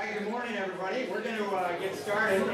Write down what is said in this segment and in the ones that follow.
right, good morning, everybody. We're going to get started.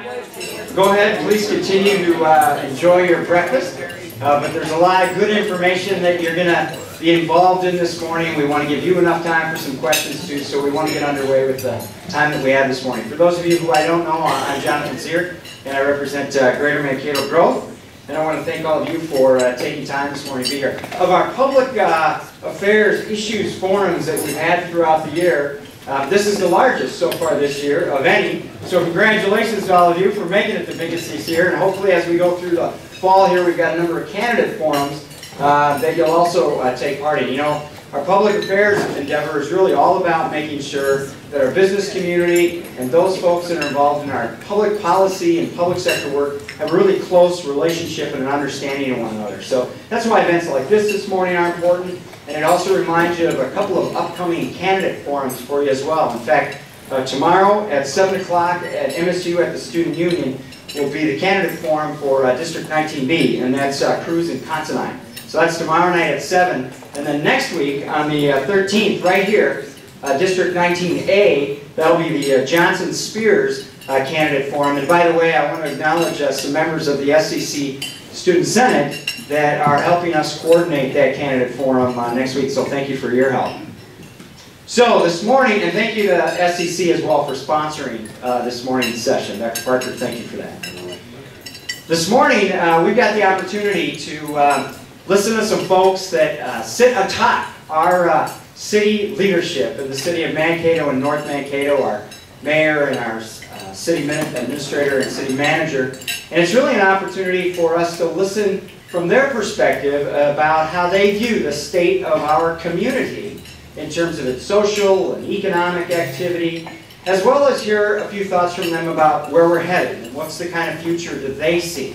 Go ahead, please continue to enjoy your breakfast. But there's a lot of good information that you're going to be involved in this morning. We want to give you enough time for some questions too, so we want to get underway with the time that we have this morning. For those of you who I don't know, I'm Jonathan Zier, and I represent Greater Mankato Growth. And I want to thank all of you for taking time this morning to be here. Of our public affairs issues forums that we've had throughout the year, this is the largest so far this year of any. So congratulations to all of you for making it the biggest this year. And hopefully as we go through the fall here, we've got a number of candidate forums that you'll also take part in. You know, our public affairs endeavor is really all about making sure that our business community and those folks that are involved in our public policy and public sector work have a really close relationship and an understanding of one another. So that's why events like this morning are important. And it also reminds you of a couple of upcoming candidate forums for you as well. In fact, tomorrow at 7 o'clock at MSU at the Student Union will be the candidate forum for District 19B, and that's Cruz and Considine. So that's tomorrow night at 7. And then next week on the 13th, right here, District 19A, that'll be the Johnson Spears candidate forum. And by the way, I want to acknowledge some members of the SEC Student Senate that are helping us coordinate that candidate forum next week, so thank you for your help. So this morning, and thank you to SEC as well for sponsoring this morning's session. Dr. Parker, thank you for that. This morning, we've got the opportunity to listen to some folks that sit atop our city leadership in the city of Mankato and North Mankato, our mayor and our city administrator and city manager. And it's really an opportunity for us to listen from their perspective about how they view the state of our community in terms of its social and economic activity, as well as hear a few thoughts from them about where we're headed and what's the kind of future that they see.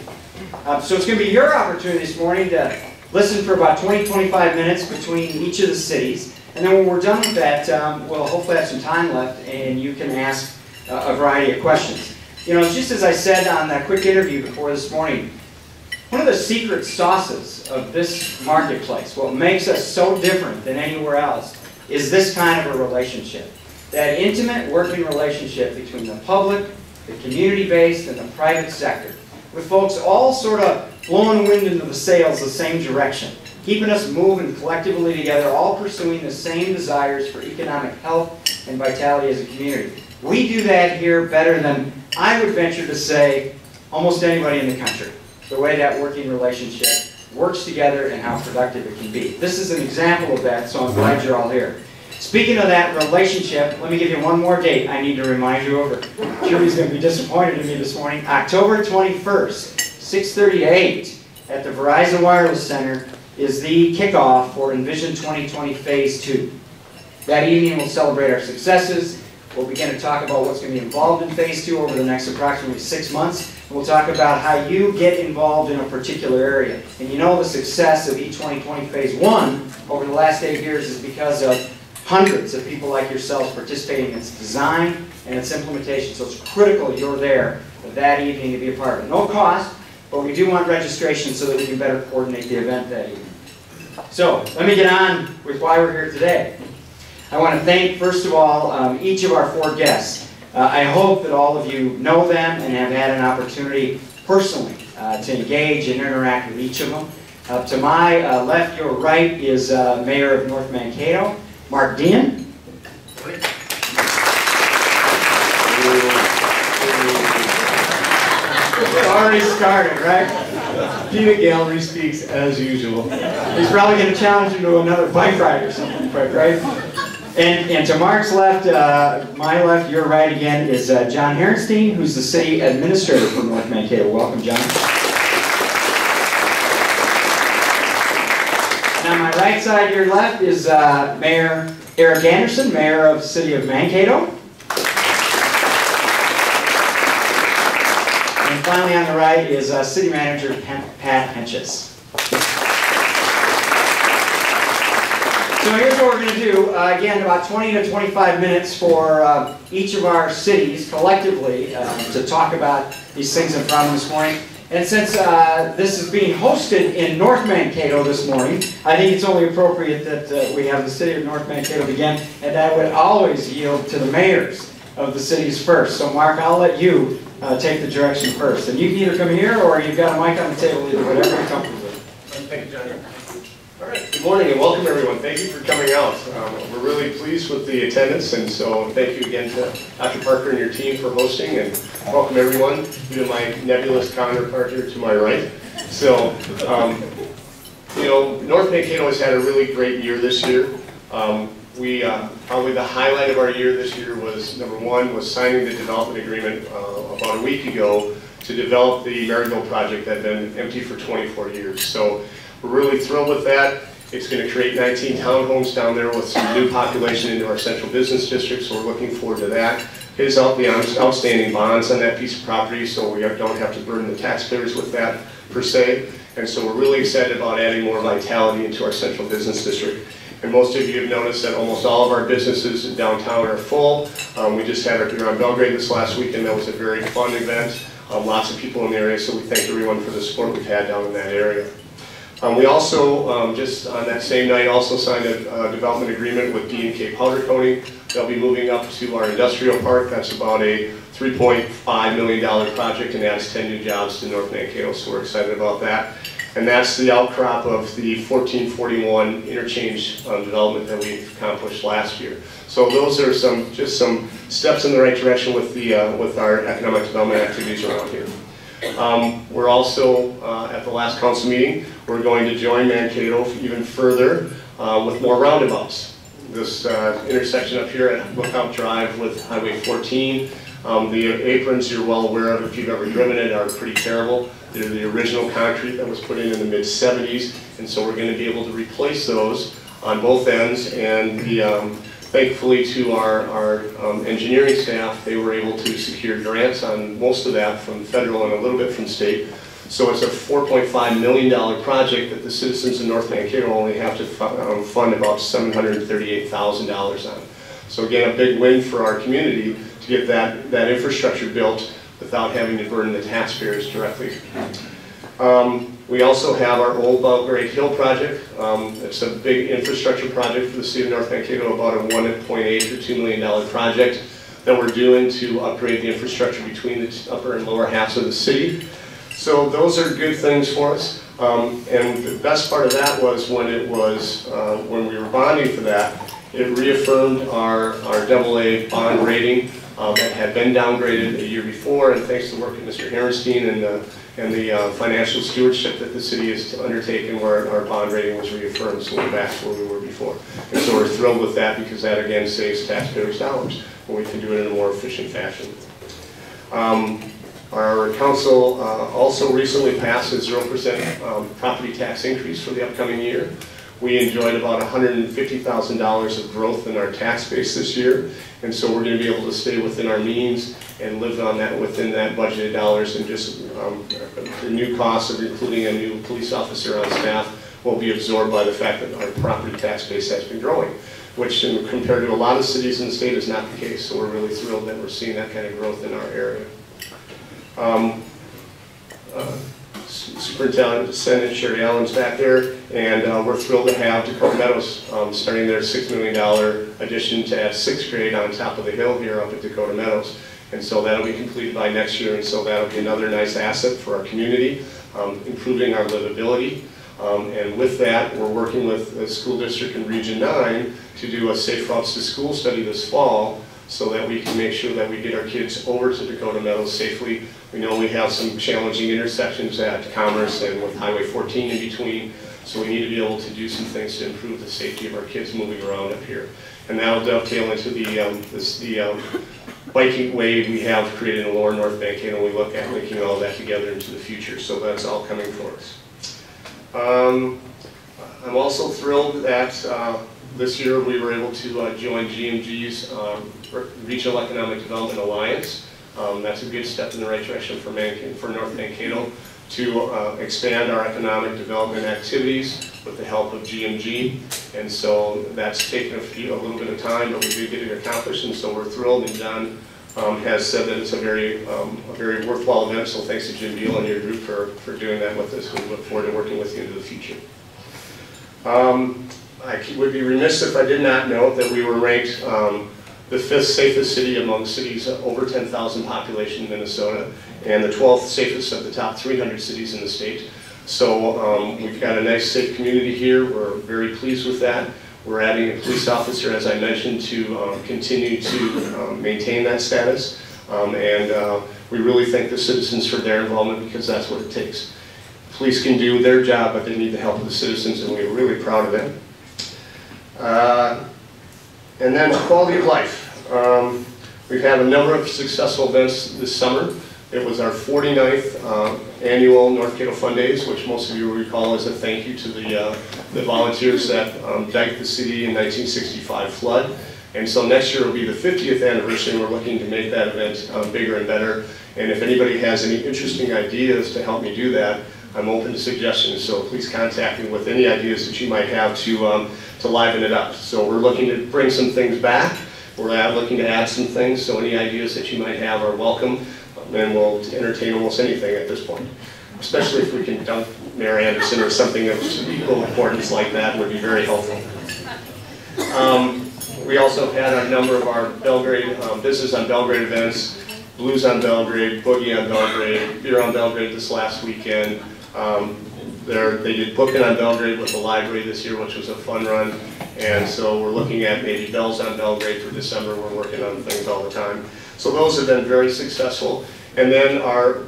So it's going to be your opportunity this morning to listen for about 20-25 minutes between each of the cities. And then when we're done with that, we'll hopefully have some time left and you can ask a variety of questions. You know, just as I said on that quick interview before this morning, one of the secret sauces of this marketplace, what makes us so different than anywhere else, is this kind of a relationship. That intimate working relationship between the public, the community-based, and the private sector, with folks all sort of blowing wind into the sails the same direction, keeping us moving collectively together, all pursuing the same desires for economic health and vitality as a community. We do that here better than, I would venture to say, almost anybody in the country. The way that working relationship works together and how productive it can be. This is an example of that, so I'm glad you're all here. Speaking of that relationship, let me give you one more date I need to remind you of. Judy's going to be disappointed in me this morning. October 21st, 6:30 to 8 at the Verizon Wireless Center is the kickoff for Envision 2020 Phase 2. That evening we'll celebrate our successes. We'll begin to talk about what's going to be involved in Phase 2 over the next approximately 6 months. We'll talk about how you get involved in a particular area. And you know the success of E2020 Phase 1 over the last 8 years is because of hundreds of people like yourselves participating in its design and its implementation. So it's critical you're there that evening to be a part of it. No cost, but we do want registration so that we can better coordinate the event that evening. So let me get on with why we're here today. I want to thank, first of all, each of our 4 guests. I hope that all of you know them and have had an opportunity personally to engage and interact with each of them. To my left, your right, is Mayor of North Mankato, Mark Dehen. Already started, right? Peanut Gallery speaks as usual. He's probably going to challenge you to another bike ride or something quick, right? And to Mark's left, my left, your right again, is John Harrenstein, who's the city administrator for North Mankato. Welcome, John. And on my right side, your left, is Mayor Eric Anderson, Mayor of the city of Mankato. And finally on the right is City Manager Pat Hentges. So here's what we're going to do. Again, about 20 to 25 minutes for each of our cities collectively to talk about these things in front of them this morning. And since this is being hosted in North Mankato this morning, I think it's only appropriate that we have the city of North Mankato begin, and I would always yield to the mayors of the city's first. So Mark, I'll let you take the direction first. And you can either come here or you've got a mic on the table, either whatever you're comfortable with. Thank you, John. All right, good morning and welcome everyone. Thank you for coming out. We're really pleased with the attendance, and so thank you again to Dr. Parker and your team for hosting, and welcome everyone, even my nebulous counterpart here to my right. So, you know, North Mankato has had a really great year this year. Probably the highlight of our year this year was, number one, was signing the development agreement about a week ago to develop the Maryville project that had been empty for 24 years. So we're really thrilled with that. It's going to create 19 townhomes down there with some new population into our central business district, so we're looking forward to that. Pays out the outstanding bonds on that piece of property, so we don't have to burden the taxpayers with that per se. And so we're really excited about adding more vitality into our central business district. And most of you have noticed that almost all of our businesses in downtown are full. We just had our Beer on Belgrade this last weekend. That was a very fun event. Lots of people in the area, so we thank everyone for the support we've had down in that area. We also, just on that same night, also signed a development agreement with D&K Powder Coating. They'll be moving up to our industrial park. That's about a $3.5 million project and adds 10 new jobs to North Mankato, so we're excited about that. And that's the outcrop of the 1441 interchange development that we accomplished last year. So those are just some steps in the right direction with our economic development activities around here. We're also, at the last council meeting, we're going to join Mankato even further with more roundabouts. This intersection up here at Lookout Drive with Highway 14, the aprons you're well aware of if you've ever driven it are pretty terrible. They're the original concrete that was put in the mid-70s, and so we're going to be able to replace those on both ends. And thankfully to our engineering staff, they were able to secure grants on most of that from federal and a little bit from state. So it's a $4.5 million project that the citizens in North Mankato only have to fund about $738,000 on. So again, a big win for our community to get that infrastructure built without having to burden the taxpayers directly. We also have our Old Belgrade Hill project. It's a big infrastructure project for the city of North Mankato, about a $1.8 or $2 million project that we're doing to upgrade the infrastructure between the upper and lower halves of the city. So those are good things for us. And the best part of that was when we were bonding for that, it reaffirmed our AA bond rating that had been downgraded a year before, and thanks to the work of Mr. Harrenstein and the financial stewardship that the city has undertaken, where our bond rating was reaffirmed, so we're back to where we were before. And so we're thrilled with that because that again saves taxpayers dollars, and we can do it in a more efficient fashion. Our council also recently passed a 0% property tax increase for the upcoming year. We enjoyed about $150,000 of growth in our tax base this year, and so we're going to be able to stay within our means and live on that within that budgeted dollars, and just the new costs of including a new police officer on staff will be absorbed by the fact that our property tax base has been growing, which compared to a lot of cities in the state is not the case. So we're really thrilled that we're seeing that kind of growth in our area. Superintendent Sherry Allen's back there, and we're thrilled to have Dakota Meadows starting their $6 million addition to add 6th grade on top of the hill here up at Dakota Meadows. And so that'll be completed by next year, and so that'll be another nice asset for our community, improving our livability. And with that, we're working with the school district in Region 9 to do a Safe Routes to School study this fall, so that we can make sure that we get our kids over to Dakota Meadows safely. We know we have some challenging intersections at Commerce and with Highway 14 in between, so we need to be able to do some things to improve the safety of our kids moving around up here. And that'll dovetail into the biking way we have created in lower North Mankato, and we look at linking all that together into the future, so that's all coming for us. I'm also thrilled that this year we were able to join GMG's Regional Economic Development Alliance. That's a good step in the right direction for North Mankato to expand our economic development activities with the help of GMG. And so that's taken a little bit of time, but we did get it accomplished, and so we're thrilled. And John has said that it's a very worthwhile event, so thanks to Jim Beal and your group for doing that with us. We look forward to working with you into the future. I would be remiss if I did not note that we were ranked the 5th safest city among cities over 10,000 population in Minnesota, and the 12th safest of the top 300 cities in the state. So we've got a nice safe community here. We're very pleased with that. We're adding a police officer, as I mentioned, to continue to maintain that status. We really thank the citizens for their involvement, because that's what it takes. Police can do their job, but they need the help of the citizens, and we're really proud of them. And then quality of life. We've had a number of successful events this summer. It was our 49th annual North Mankato Fun Days, which most of you will recall as a thank you to the volunteers that diked the city in 1965 flood. And so next year will be the 50th anniversary, and we're looking to make that event bigger and better. And if anybody has any interesting ideas to help me do that, I'm open to suggestions. So please contact me with any ideas that you might have to liven it up. So we're looking to bring some things back. We're looking to add some things. So any ideas that you might have are welcome. And we'll entertain almost anything at this point. Especially if we can dunk Mayor Anderson or something of equal importance like that would be very helpful. We also had a number of our Belgrade, Business on Belgrade events, Blues on Belgrade, Boogie on Belgrade, Beer on Belgrade this last weekend. They did Booking on Belgrade with the library this year, which was a fun run. And so we're looking at maybe Bells on Belgrade for December. We're working on things all the time. So those have been very successful. And then our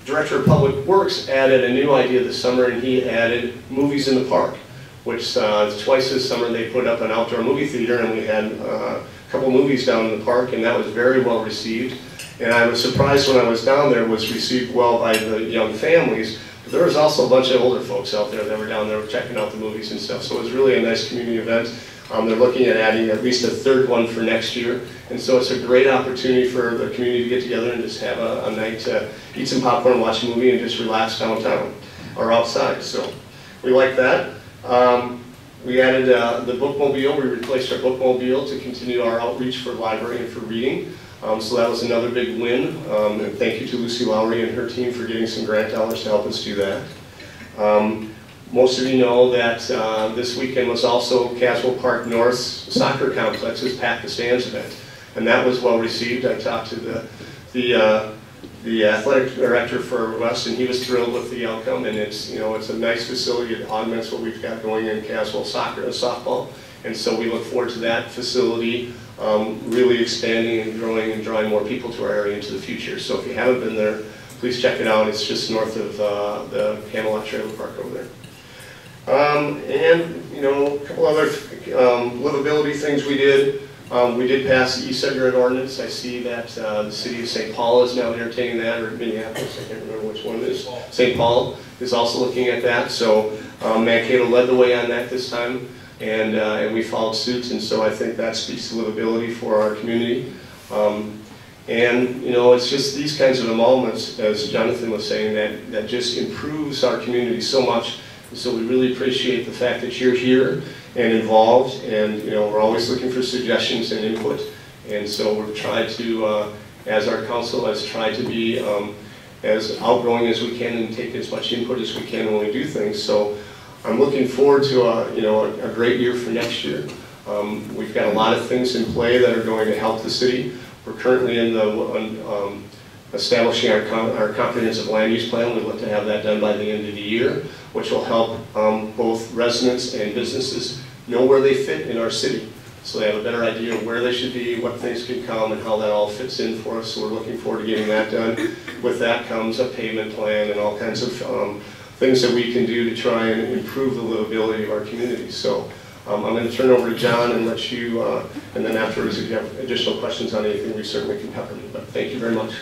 Director of Public Works added a new idea this summer, and he added movies in the park, which twice this summer they put up an outdoor movie theater, and we had a couple movies down in the park, and that was very well received. And I was surprised when I was down there, was received well by the young families. But there was also a bunch of older folks out there that were down there checking out the movies and stuff. So it was really a nice community event. They're looking at adding at least a third one for next year. And so it's a great opportunity for the community to get together and just have a night to eat some popcorn, watch a movie, and just relax downtown or outside. So we like that. We added the bookmobile. We replaced our bookmobile to continue our outreach for library and for reading. So that was another big win. And thank you to Lucy Lowry and her team for getting some grant dollars to help us do that. Most of you know that this weekend was also Caswell Park North's soccer complex's Pack the Stands event. And that was well received. I talked to the athletic director for West, and he was thrilled with the outcome. And it's a nice facility. It augments what we've got going in Caswell soccer and softball. And so we look forward to that facility really expanding and growing and drawing more people to our area into the future. So if you haven't been there, please check it out. It's just north of the Camelot Trailer Park over there. And a couple other livability things we did. We did pass the e-cigarette ordinance. I see that the city of St. Paul is now entertaining that, or Minneapolis, I can't remember which one it is. St. Paul is also looking at that. So Mankato led the way on that this time, and we followed suit. And so I think that speaks to livability for our community. It's just these kinds of moments, as Jonathan was saying, that just improves our community so much. So we really appreciate the fact that you're here and involved, and we're always looking for suggestions and input. And so we've tried to, as our council has tried to be as outgoing as we can and take as much input as we can when we do things. So I'm looking forward to a great year for next year. We've got a lot of things in play that are going to help the city. We're currently in the establishing our comprehensive land use plan. We look to have that done by the end of the year, which will help both residents and businesses know where they fit in our city. So they have a better idea of where they should be, what things can come, and how that all fits in for us. So we're looking forward to getting that done. With that comes a pavement plan and all kinds of things that we can do to try and improve the livability of our community. So I'm going to turn over to John and let you, and then afterwards, if you have additional questions on anything, we certainly can cover them. But thank you very much.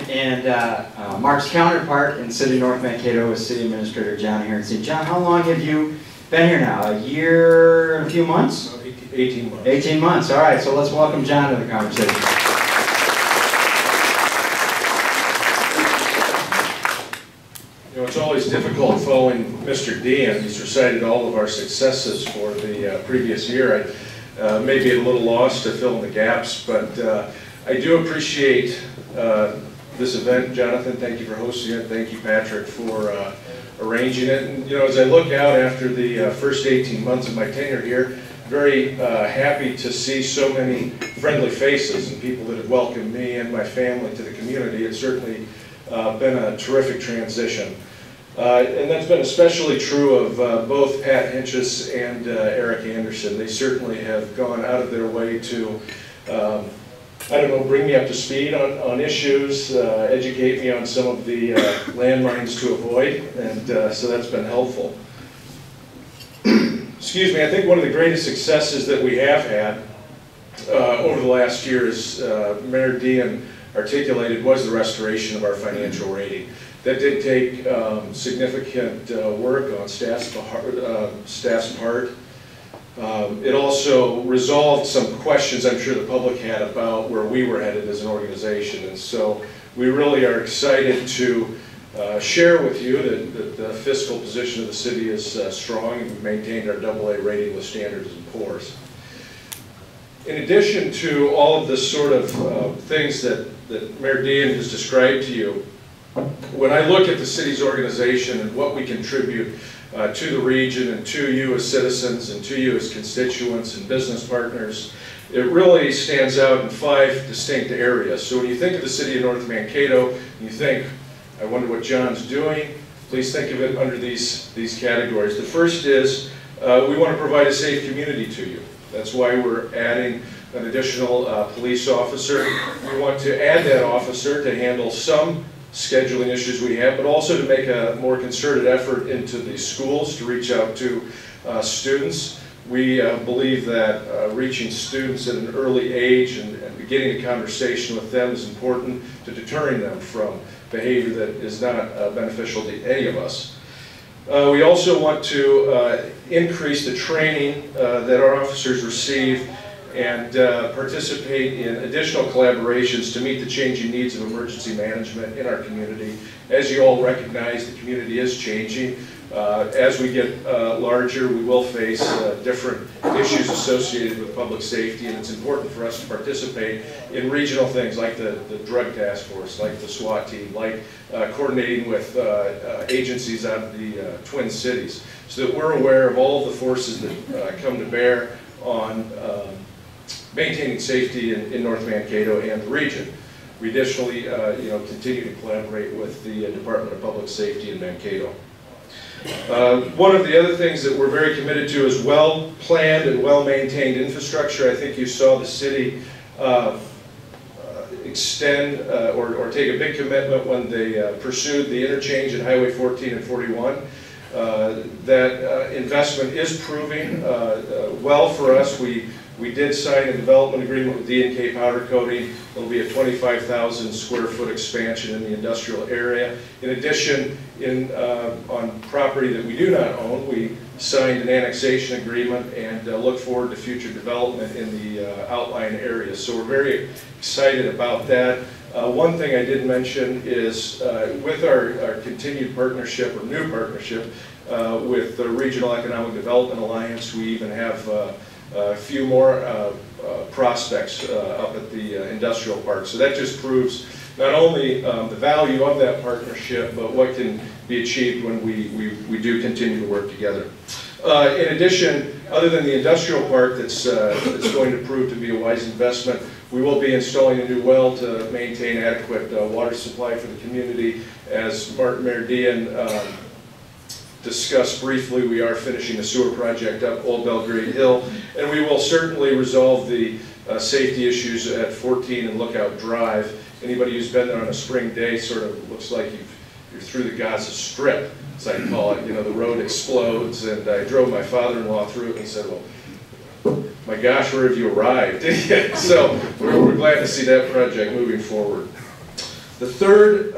And Mark's counterpart in City of North Mankato is City Administrator John Harrenstein. John, how long have you been here now? A year and a few months? 18 months. 18 months. All right, so let's welcome John to the conversation. It's always difficult following Mr. Dehen. He's recited all of our successes for the previous year. I may be a little lost to fill in the gaps, but I do appreciate this event. Jonathan, thank you for hosting it. Thank you, Patrick, for arranging it. And as I look out after the first 18 months of my tenure here, very happy to see so many friendly faces and people that have welcomed me and my family to the community. It's certainly been a terrific transition. And that's been especially true of both Pat Hentges and Eric Anderson. They certainly have gone out of their way to, bring me up to speed on issues, educate me on some of the landmines to avoid, and so that's been helpful. Excuse me, I think one of the greatest successes that we have had over the last year, as Mayor Dehen articulated, was the restoration of our financial rating. That did take significant work on staff's part. It also resolved some questions I'm sure the public had about where we were headed as an organization. And so we really are excited to share with you that the fiscal position of the city is strong, and we've maintained our AA rating with Standards & Poor's. In addition to all of the sort of things that Mayor Dehen has described to you, when I look at the city's organization and what we contribute to the region and to you as citizens and to you as constituents and business partners, it really stands out in 5 distinct areas. So when you think of the city of North Mankato, and you think, I wonder what John's doing, please think of it under these categories. The first is we want to provide a safe community to you. That's why we're adding an additional police officer. We want to add that officer to handle some scheduling issues we have, but also to make a more concerted effort into the schools to reach out to students. We believe that reaching students at an early age and beginning a conversation with them is important to deterring them from behavior that is not beneficial to any of us. We also want to increase the training that our officers receive and participate in additional collaborations to meet the changing needs of emergency management in our community. As you all recognize, the community is changing. As we get larger, we will face different issues associated with public safety, and it's important for us to participate in regional things like the drug task force, like the SWAT team, like coordinating with agencies out of the Twin Cities, so that we're aware of all of the forces that come to bear on maintaining safety in North Mankato and the region. We additionally continue to collaborate with the Department of Public Safety in Mankato. One of the other things that we're very committed to is well-planned and well-maintained infrastructure. I think you saw the city extend or take a big commitment when they pursued the interchange at Highway 14 and 41. That investment is proving well for us. We did sign a development agreement with D&K Powder Coating. It'll be a 25,000 square foot expansion in the industrial area. In addition, on property that we do not own, we signed an annexation agreement and look forward to future development in the outlying areas. So we're very excited about that. One thing I did mention is with our continued partnership, or new partnership, with the Regional Economic Development Alliance, we even have a few more prospects up at the industrial park. So that just proves not only the value of that partnership, but what can be achieved when we do continue to work together. In addition, other than the industrial park that's going to prove to be a wise investment, we will be installing a new well to maintain adequate water supply for the community. As Mayor Dehen discussed briefly, we are finishing a sewer project up Old Belgrade Hill, and we will certainly resolve the safety issues at 14 and Lookout Drive. Anybody who's been there on a spring day sort of looks like you're through the Gaza Strip, as I call it. You know, the road explodes, and I drove my father-in-law through it, and he said, well, my gosh, where have you arrived? So we're glad to see that project moving forward. The third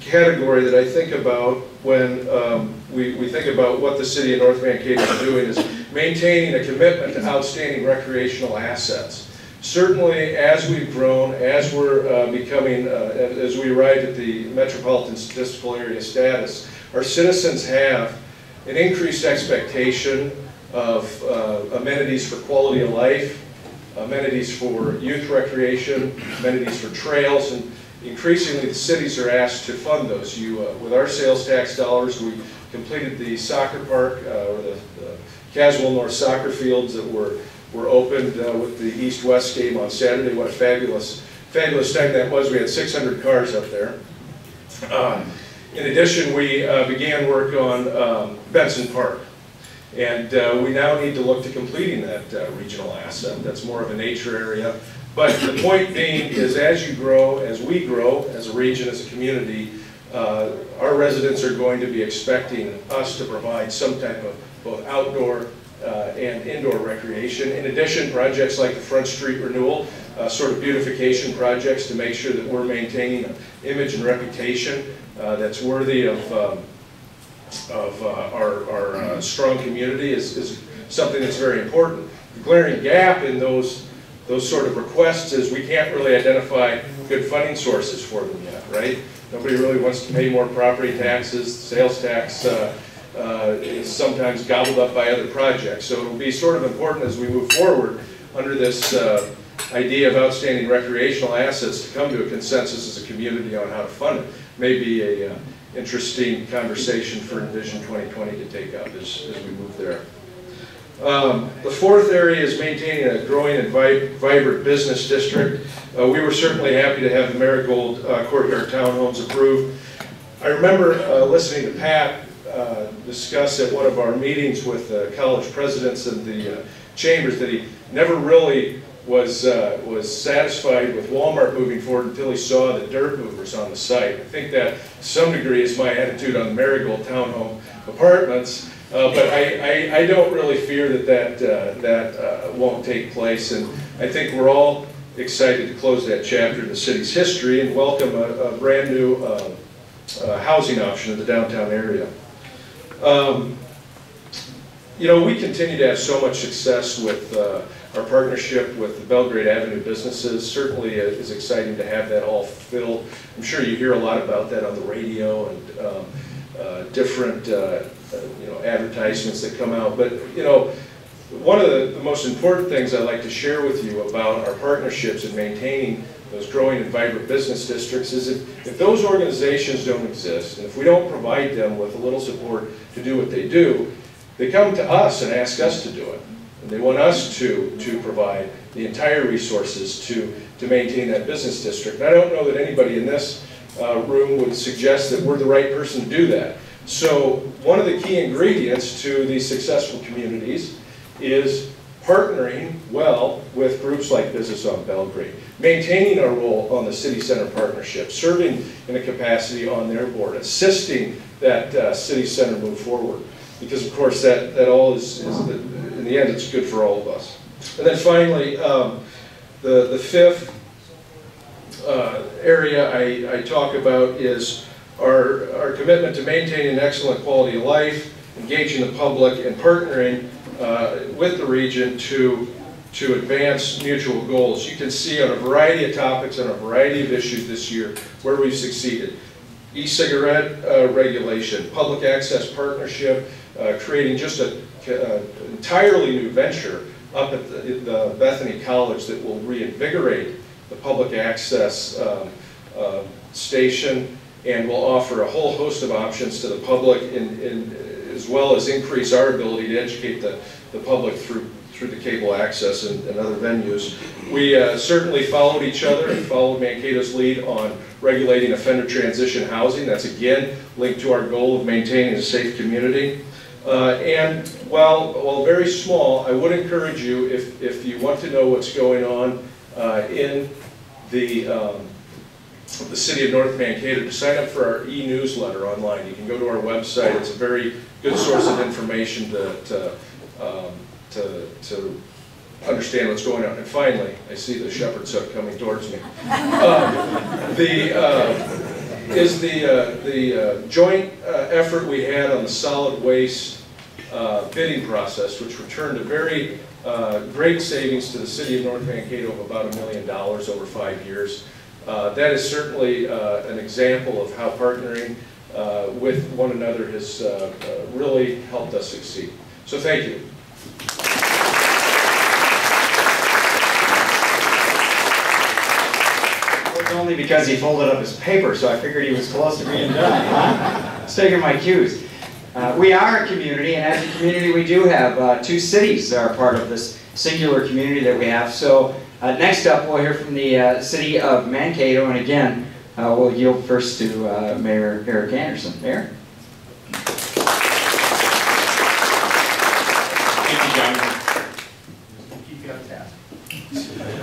category that I think about when we think about what the city of North Mankato is doing is maintaining a commitment to outstanding recreational assets. Certainly, as we've grown, as we're becoming, as we arrive at the metropolitan statistical area status, our citizens have an increased expectation of amenities for quality of life, amenities for youth recreation, amenities for trails, increasingly the cities are asked to fund those. With our sales tax dollars, we completed the soccer park, or the Caswell North soccer fields that were opened with the East-West game on Saturday. What a fabulous time that was. We had 600 cars up there. In addition, we began work on Benson Park. And we now need to look to completing that regional asset. That's more of a nature area. But the point being is, as you grow, as we grow, as a region, as a community, our residents are going to be expecting us to provide some type of both outdoor and indoor recreation. In addition, projects like the Front Street Renewal, sort of beautification projects to make sure that we're maintaining an image and reputation that's worthy of our strong community is something that's very important. The glaring gap in those sort of requests is we can't really identify good funding sources for them yet, right? Nobody really wants to pay more property taxes. Sales tax is sometimes gobbled up by other projects. So it'll be sort of important as we move forward under this idea of outstanding recreational assets to come to a consensus as a community on how to fund it. Maybe a interesting conversation for Envision 2020 to take up as we move there. The fourth area is maintaining a growing and vibrant business district. We were certainly happy to have the Marigold Courtyard Townhomes approved. I remember listening to Pat discuss at one of our meetings with college presidents and the chambers that he never really was satisfied with Walmart moving forward until he saw the dirt movers on the site. I think that to some degree is my attitude on the Marigold Townhome Apartments. But I don't really fear that won't take place, and I think we're all excited to close that chapter in the city's history and welcome a brand new housing option in the downtown area. You know, we continue to have so much success with our partnership with the Belgrade Avenue businesses. Certainly it's exciting to have that all filled. I'm sure you hear a lot about that on the radio and different advertisements that come out. But you know, one of the most important things I'd like to share with you about our partnerships and maintaining those growing and vibrant business districts is if those organizations don't exist, and if we don't provide them with a little support to do what they do, they come to us and ask us to do it. And they want us to provide the entire resources to maintain that business district. And I don't know that anybody in this room would suggest that we're the right person to do that. So one of the key ingredients to these successful communities is partnering well with groups like Business on Belgrade, maintaining our role on the City Center Partnership, serving in a capacity on their board, assisting that City Center move forward. Because of course that all is in the end, it's good for all of us. And then finally, the fifth area I talk about is our commitment to maintaining an excellent quality of life, engaging the public, and partnering with the region to advance mutual goals. You can see on a variety of topics, on a variety of issues this year, where we've succeeded. E-cigarette regulation, public access partnership, creating just an entirely new venture up at the Bethany College that will reinvigorate the public access station and will offer a whole host of options to the public, as well as increase our ability to educate the public through the cable access and other venues. We certainly followed each other and followed Mankato's lead on regulating offender transition housing. That's again linked to our goal of maintaining a safe community. And while very small, I would encourage you, if you want to know what's going on in the city of North Mankato, to sign up for our e-newsletter online. You can go to our website. It's a very good source of information to understand what's going on. And finally, I see the shepherd's hook coming towards me. The joint effort we had on the solid waste bidding process, which returned a very great savings to the city of North Mankato of about $1 million over 5 years. That is certainly an example of how partnering with one another has really helped us succeed. So thank you. only because he folded up his paper, so I figured he was close to being done. Huh? Let's take my cues. We are a community, and as a community we do have 2 cities that are part of this singular community that we have. So next up we'll hear from the city of Mankato, and again we'll yield first to Mayor Eric Anderson. Mayor? Thank you,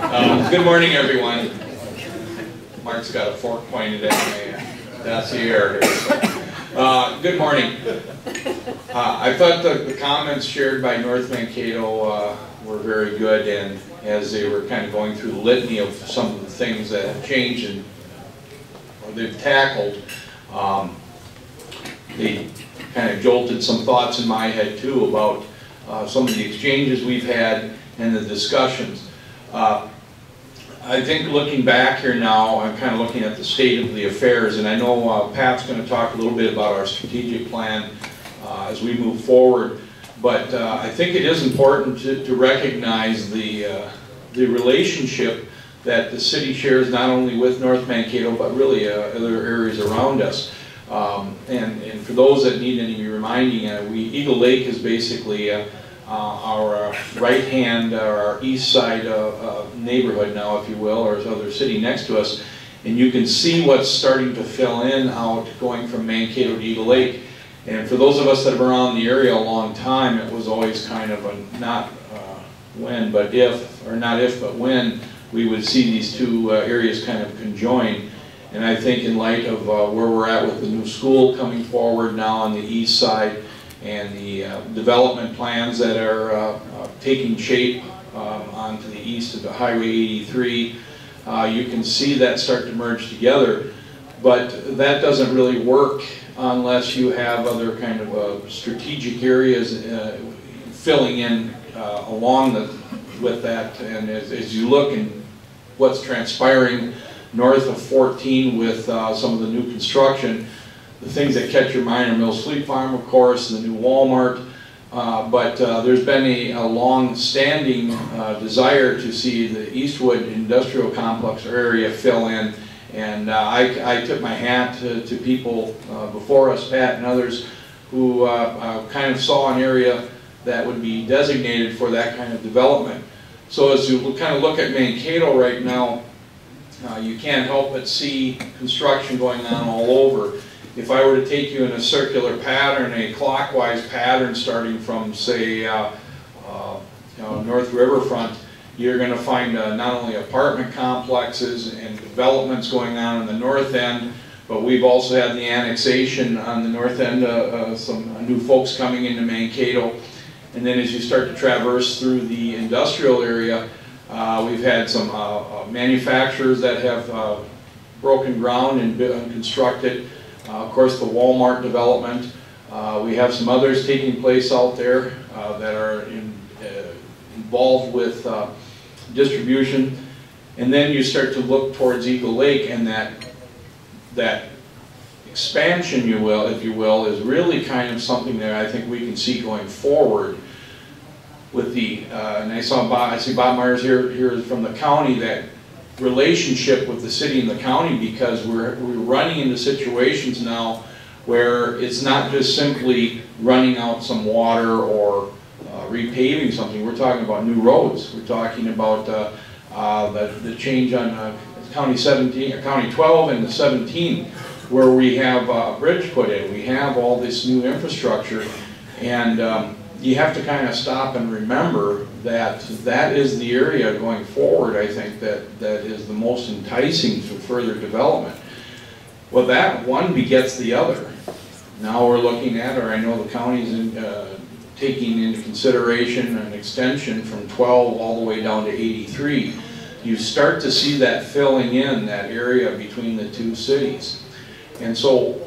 John. Good morning, everyone. Mark's got a fork pointed at me. That's the air here. So. Good morning. I thought the comments shared by North Mankato were very good, and as they were kind of going through the litany of some of the things that have changed and or they've tackled, they kind of jolted some thoughts in my head too about some of the exchanges we've had and the discussions. I think looking back here now, I'm kind of looking at the state of the affairs, and I know Pat's going to talk a little bit about our strategic plan as we move forward, but I think it is important to recognize the relationship that the city shares not only with North Mankato, but really other areas around us. And for those that need any reminding, Eagle Lake is basically our right hand, our east side neighborhood now, if you will, or other city next to us, and you can see what's starting to fill in out going from Mankato to Eagle Lake. And for those of us that have been around the area a long time, it was always kind of a not when but if, or not if but when, we would see these 2 areas kind of conjoin. And I think in light of where we're at with the new school coming forward now on the east side, and the development plans that are taking shape onto the east of the Highway 83, you can see that start to merge together. But that doesn't really work unless you have other kind of strategic areas filling in along with that. And as you look and what's transpiring north of 14 with some of the new construction, the things that catch your mind are Mill Sleep Farm, of course, the new Walmart, but there's been a long-standing desire to see the Eastwood Industrial Complex area fill in, and I tip my hat to people before us, Pat and others, who kind of saw an area that would be designated for that kind of development. So as you kind of look at Mankato right now, you can't help but see construction going on all over. If I were to take you in a circular pattern, a clockwise pattern starting from, say, North Riverfront, you're going to find not only apartment complexes and developments going on the north end, but we've also had the annexation on the north end, some new folks coming into Mankato. And then as you start to traverse through the industrial area, we've had some manufacturers that have broken ground and constructed. Of course, the Walmart development. We have some others taking place out there that are involved with distribution. And then you start to look towards Eagle Lake, and that expansion, if you will, is really kind of something that I think we can see going forward. With the and I see Bob Myers here from the county, that relationship with the city and the county, because we're running into situations now where it's not just simply running out some water or repaving something. We're talking about new roads. We're talking about the change on County 17, or County 12 and the 17, where we have a bridge put in. We have all this new infrastructure, and you have to kind of stop and remember that that is the area going forward, I think, that is the most enticing for further development. Well, that one begets the other. Now we're looking at, or I know the county's taking into consideration an extension from 12 all the way down to 83. You start to see that filling in that area between the 2 cities. And so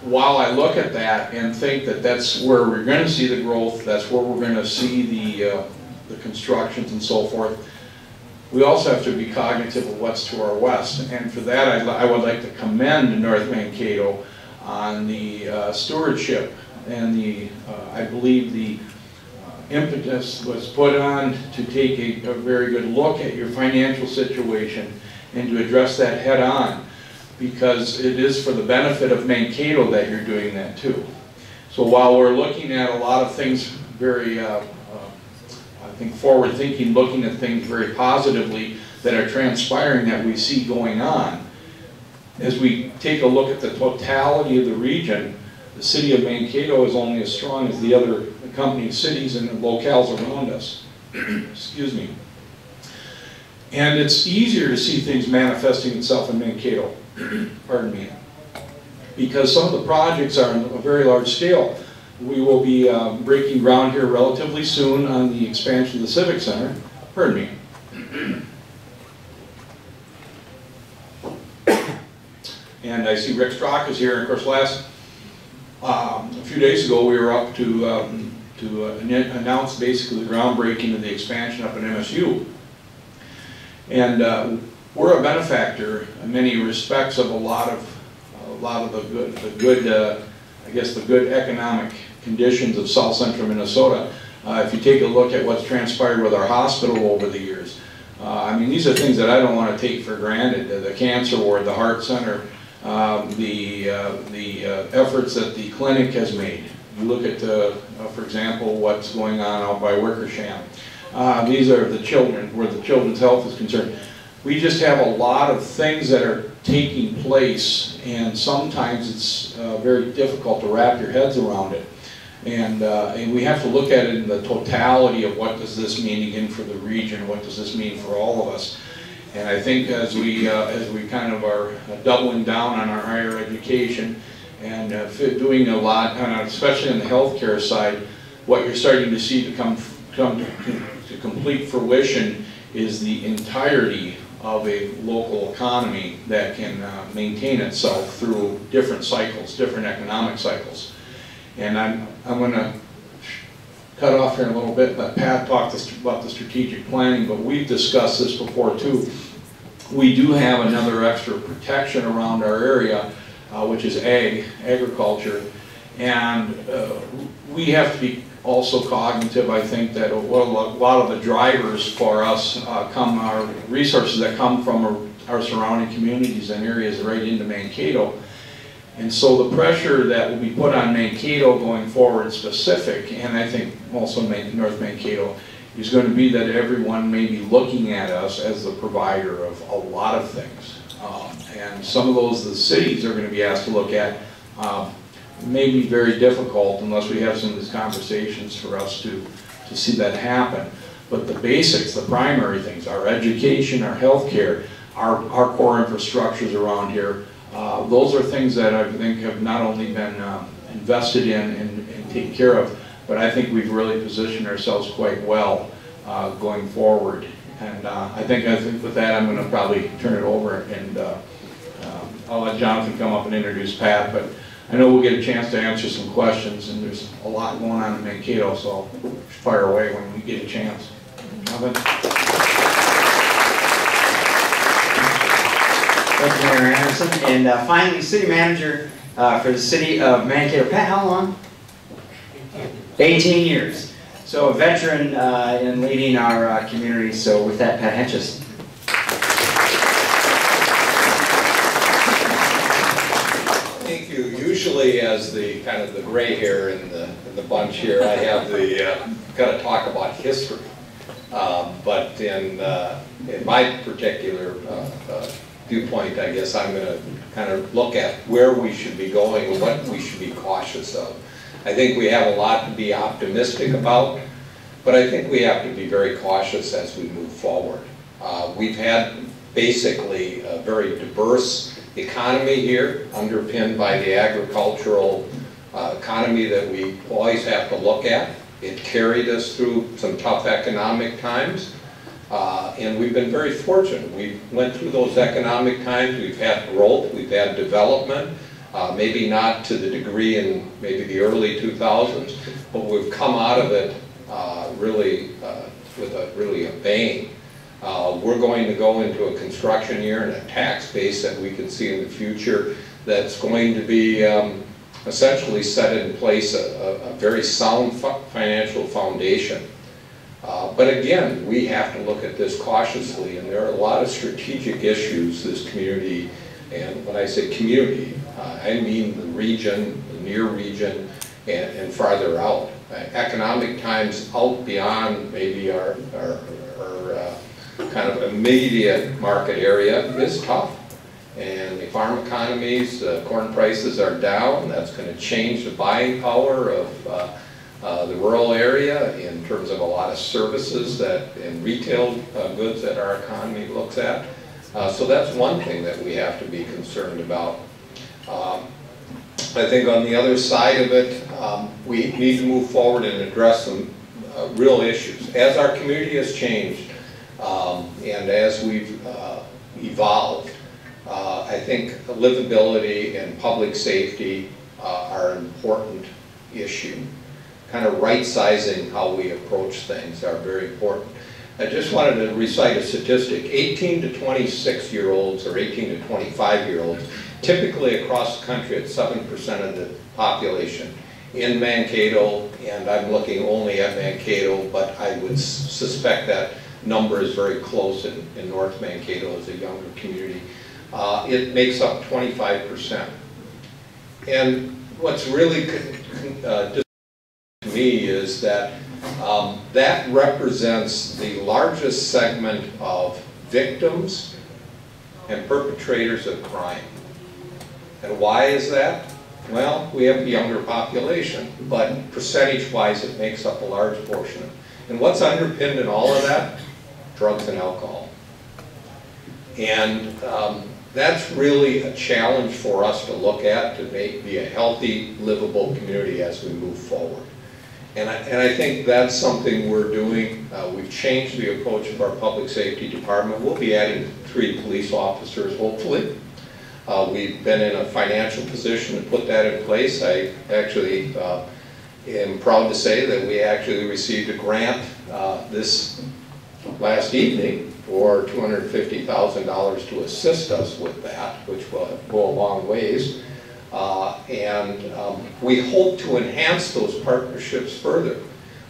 while I look at that and think that that's where we're going to see the growth, that's where we're going to see the constructions and so forth, we also have to be cognitive of what's to our west. And for that, I would like to commend North Mankato on the stewardship and I believe the impetus was put on to take a very good look at your financial situation and to address that head on, because it is for the benefit of Mankato that you're doing that too. So while we're looking at a lot of things very, I think forward thinking, looking at things very positively that are transpiring that we see going on, as we take a look at the totality of the region, the city of Mankato is only as strong as the other accompanying cities and the locales around us. Excuse me. And it's easier to see things manifesting itself in Mankato, pardon me, because some of the projects are on a very large scale. We will be breaking ground here relatively soon on the expansion of the Civic Center. Pardon me. And I see Rick Strock is here. And of course, a few days ago, we were up to announce basically the groundbreaking of the expansion up in MSU. And we're a benefactor in many respects of a lot of the good economic conditions of South Central Minnesota. If you take a look at what's transpired with our hospital over the years, I mean, these are things that I don't want to take for granted. The cancer ward, the heart center, the efforts that the clinic has made. You look at, for example, what's going on out by Wickersham. These are the children, where the children's health is concerned. We just have a lot of things that are taking place, and sometimes it's very difficult to wrap your heads around it. And we have to look at it in the totality of what does this mean again for the region, what does this mean for all of us. And I think as we kind of are doubling down on our higher education and doing a lot, especially on the healthcare side, what you're starting to see to come to complete fruition is the entirety of a local economy that can maintain itself through different cycles, different economic cycles. And I'm going to cut off here in a little bit, but Pat talked about the strategic planning, but we've discussed this before too. We do have another extra protection around our area, which is agriculture, and we have to be also cognitive, I think, that a lot of the drivers for us are resources that come from our surrounding communities and areas right into Mankato. And so the pressure that will be put on Mankato going forward specific, and I think also North Mankato, is going to be that everyone may be looking at us as the provider of a lot of things. And some of those the cities are going to be asked to look at may be very difficult unless we have some of these conversations for us to see that happen. But the basics, the primary things, our education, our healthcare, our core infrastructures around here, those are things that I think have not only been invested in and taken care of, but I think we've really positioned ourselves quite well going forward. And I think with that, I'm going to probably turn it over, and I'll let Jonathan come up and introduce Pat. But I know we'll get a chance to answer some questions, and there's a lot going on in Mankato, so I'll fire away when we get a chance. Jonathan? Thank you, Mayor Anderson. And finally, City Manager for the City of Mankato. Pat, how long? 18 years. So a veteran in leading our community. So with that, Pat Hentges. Thank you. Usually, as the kind of the gray hair in the bunch here, I have the kind of talk about history. But in my particular viewpoint, I guess I'm going to kind of look at where we should be going and what we should be cautious of. I think we have a lot to be optimistic about, but I think we have to be very cautious as we move forward. We've had basically a very diverse economy here, underpinned by the agricultural economy that we always have to look at. It carried us through some tough economic times, and we've been very fortunate. We went through those economic times. We've had growth, we've had development. Maybe not to the degree in maybe the early 2000s, but we've come out of it really with a bang. We're going to go into a construction year and a tax base that we can see in the future that's going to be essentially set in place a very sound financial foundation. But again, we have to look at this cautiously, and there are a lot of strategic issues this community, and when I say community, I mean the region, the near region, and farther out. Economic times out beyond maybe our kind of immediate market area is tough. And the farm economies, corn prices are down. That's going to change the buying power of the rural area in terms of a lot of services and retail goods that our economy looks at. So that's one thing that we have to be concerned about. I think on the other side of it, we need to move forward and address some real issues. As our community has changed and as we've evolved, I think livability and public safety are an important issue. Kind of right-sizing how we approach things are very important. I just wanted to recite a statistic. 18 to 26-year-olds or 18 to 25-year-olds, typically across the country at 7% of the population. In Mankato, and I'm looking only at Mankato, but I would suspect that number is very close in North Mankato as a younger community. It makes up 25%. And what's really to me is that that represents the largest segment of victims and perpetrators of crime. And why is that? Well, we have a younger population, but percentage-wise it makes up a large portion of it. And what's underpinned in all of that? Drugs and alcohol. And that's really a challenge for us to look at to be a healthy, livable community as we move forward. And I think that's something we're doing. We've changed the approach of our public safety department. We'll be adding 3 police officers, hopefully. We've been in a financial position to put that in place. I actually am proud to say that we actually received a grant this last evening for $250,000 to assist us with that, which will go a long ways. We hope to enhance those partnerships further.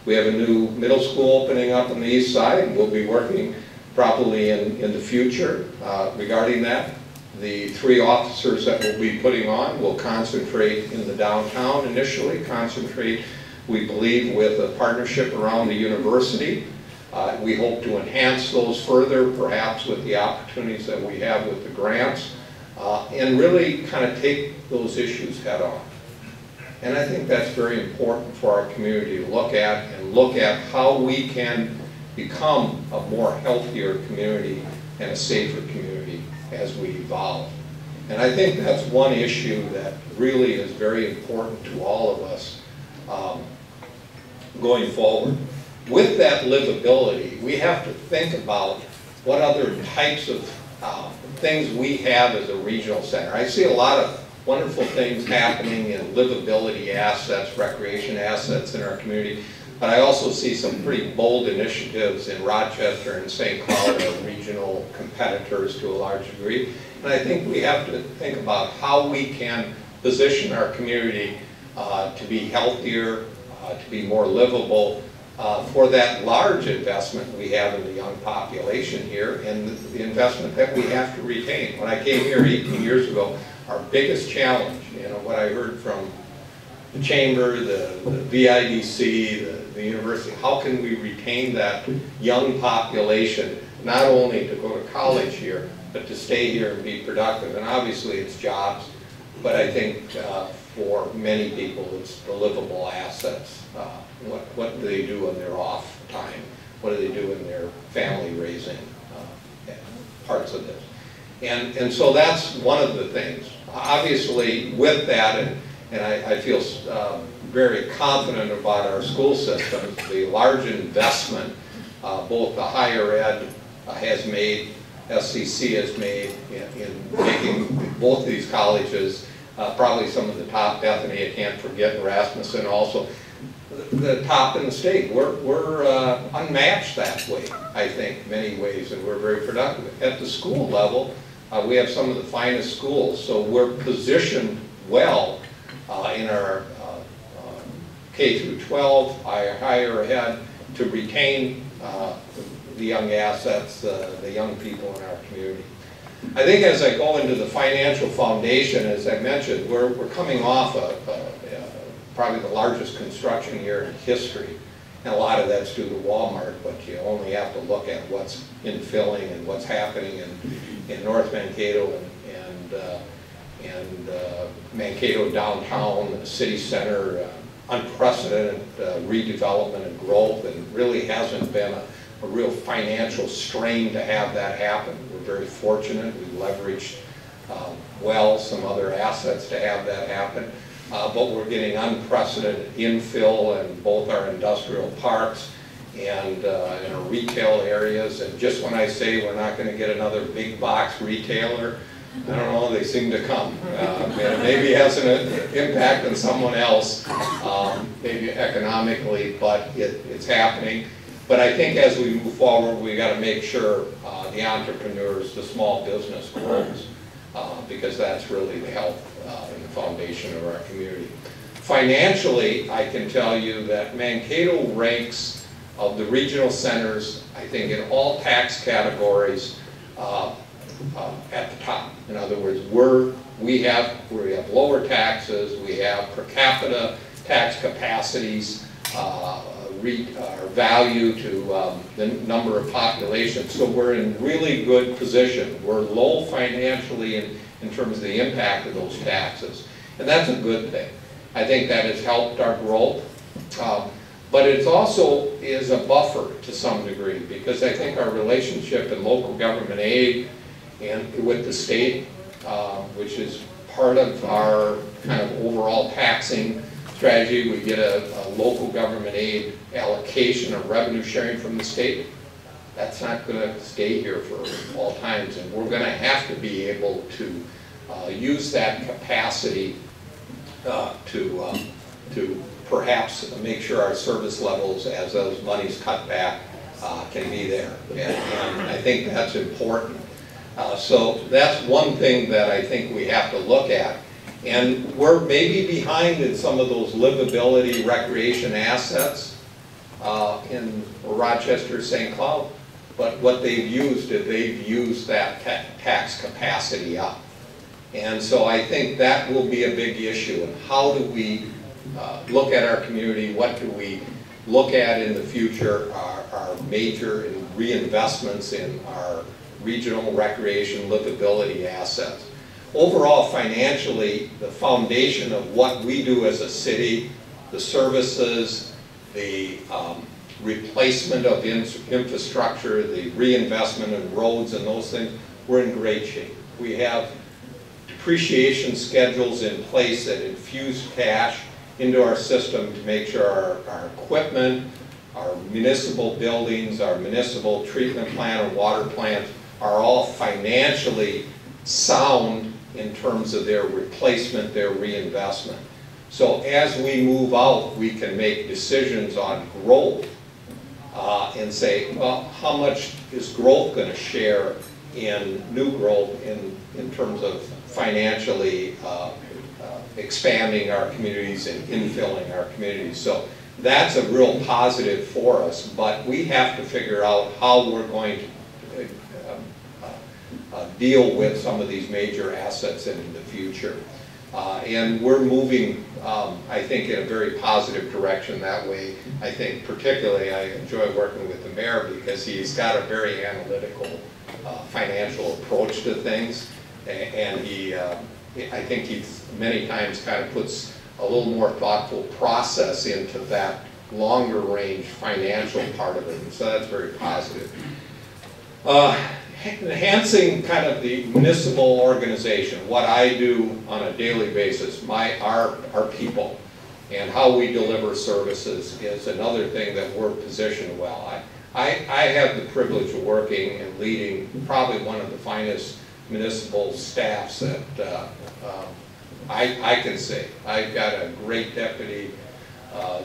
We have a new middle school opening up on the east side, and we'll be working probably in the future regarding that. The 3 officers that we'll be putting on will concentrate in the downtown initially, we believe, with a partnership around the university. We hope to enhance those further, perhaps with the opportunities that we have with the grants, and really kind of take those issues head on. And I think that's very important for our community to look at how we can become a more healthier community and a safer community as we evolve. And I think that's one issue that really is very important to all of us going forward. With that livability, we have to think about what other types of things we have as a regional center. I see a lot of wonderful things happening in livability assets, recreation assets in our community, but I also see some pretty bold initiatives in Rochester and St. Cloud, our regional competitors to a large degree. And I think we have to think about how we can position our community to be healthier, to be more livable, for that large investment we have in the young population here and the investment that we have to retain. When I came here 18 years ago, our biggest challenge, what I heard from the chamber, the VIDC, the university, how can we retain that young population, not only to go to college here, but to stay here and be productive? And obviously it's jobs, but I think for many people it's the livable assets. What do they do in their off time? What do they do in their family raising parts of this? And so that's one of the things. Obviously with that, and I feel very confident about our school systems, the large investment both the higher ed has made, SCC has made in making both these colleges probably some of the top. Bethany, I can't forget, Rasmussen also, the top in the state. We're unmatched that way, I think, in many ways, and we're very productive. At the school level, we have some of the finest schools, so we're positioned well in our K through 12, higher ed, to retain the young assets, the young people in our community. I think as I go into the financial foundation, as I mentioned, we're coming off probably the largest construction year in history. And a lot of that's due to Walmart, but you only have to look at what's infilling and what's happening in North Mankato and Mankato downtown, the city center, unprecedented redevelopment and growth, and really hasn't been a real financial strain to have that happen. We're very fortunate. We leveraged well some other assets to have that happen. But we're getting unprecedented infill in both our industrial parks and in our retail areas. And just when I say we're not going to get another big box retailer, I don't know, they seem to come. Maybe it has an impact on someone else, maybe economically, but it's happening. But I think as we move forward, we got to make sure the entrepreneurs, the small business grows, because that's really the health and the foundation of our community. Financially, I can tell you that Mankato ranks of the regional centers, I think in all tax categories, at the top. In other words, we have lower taxes, we have per capita tax capacities, our value to the number of population. So we're in really good position. We're low financially in terms of the impact of those taxes. And that's a good thing. I think that has helped our growth. But it also is a buffer to some degree, because I think our relationship in local government aid and with the state, which is part of our kind of overall taxing strategy. We get a local government aid allocation of revenue sharing from the state. That's not going to stay here for all times, and we're going to have to be able to use that capacity to perhaps make sure our service levels, as those monies cut back, can be there. And I think that's important. So that's one thing that I think we have to look at. And we're maybe behind in some of those livability recreation assets in Rochester, St. Cloud. But what they've used is they've used that tax capacity up. And so I think that will be a big issue. And how do we look at our community? What do we look at in the future? Our major reinvestments in our regional recreation livability assets. Overall, financially, the foundation of what we do as a city, the services, the replacement of infrastructure, the reinvestment in roads and those things, we're in great shape. We have depreciation schedules in place that infuse cash into our system to make sure our equipment, our municipal buildings, our municipal treatment plant or water plants are all financially sound in terms of their replacement, their reinvestment. So as we move out, we can make decisions on growth and say, well, how much is growth going to share in new growth in terms of financially expanding our communities and infilling our communities. So that's a real positive for us, but we have to figure out how we're going to deal with some of these major assets in the future. And we're moving, I think, in a very positive direction that way. I think particularly I enjoy working with the mayor because he's got a very analytical financial approach to things. And I think he many times kind of puts a little more thoughtful process into that longer range financial part of it. And so that's very positive. Enhancing kind of the municipal organization, what I do on a daily basis, our people, and how we deliver services is another thing that we're positioned well. I have the privilege of working and leading probably one of the finest municipal staffs that I can say. I've got a great deputy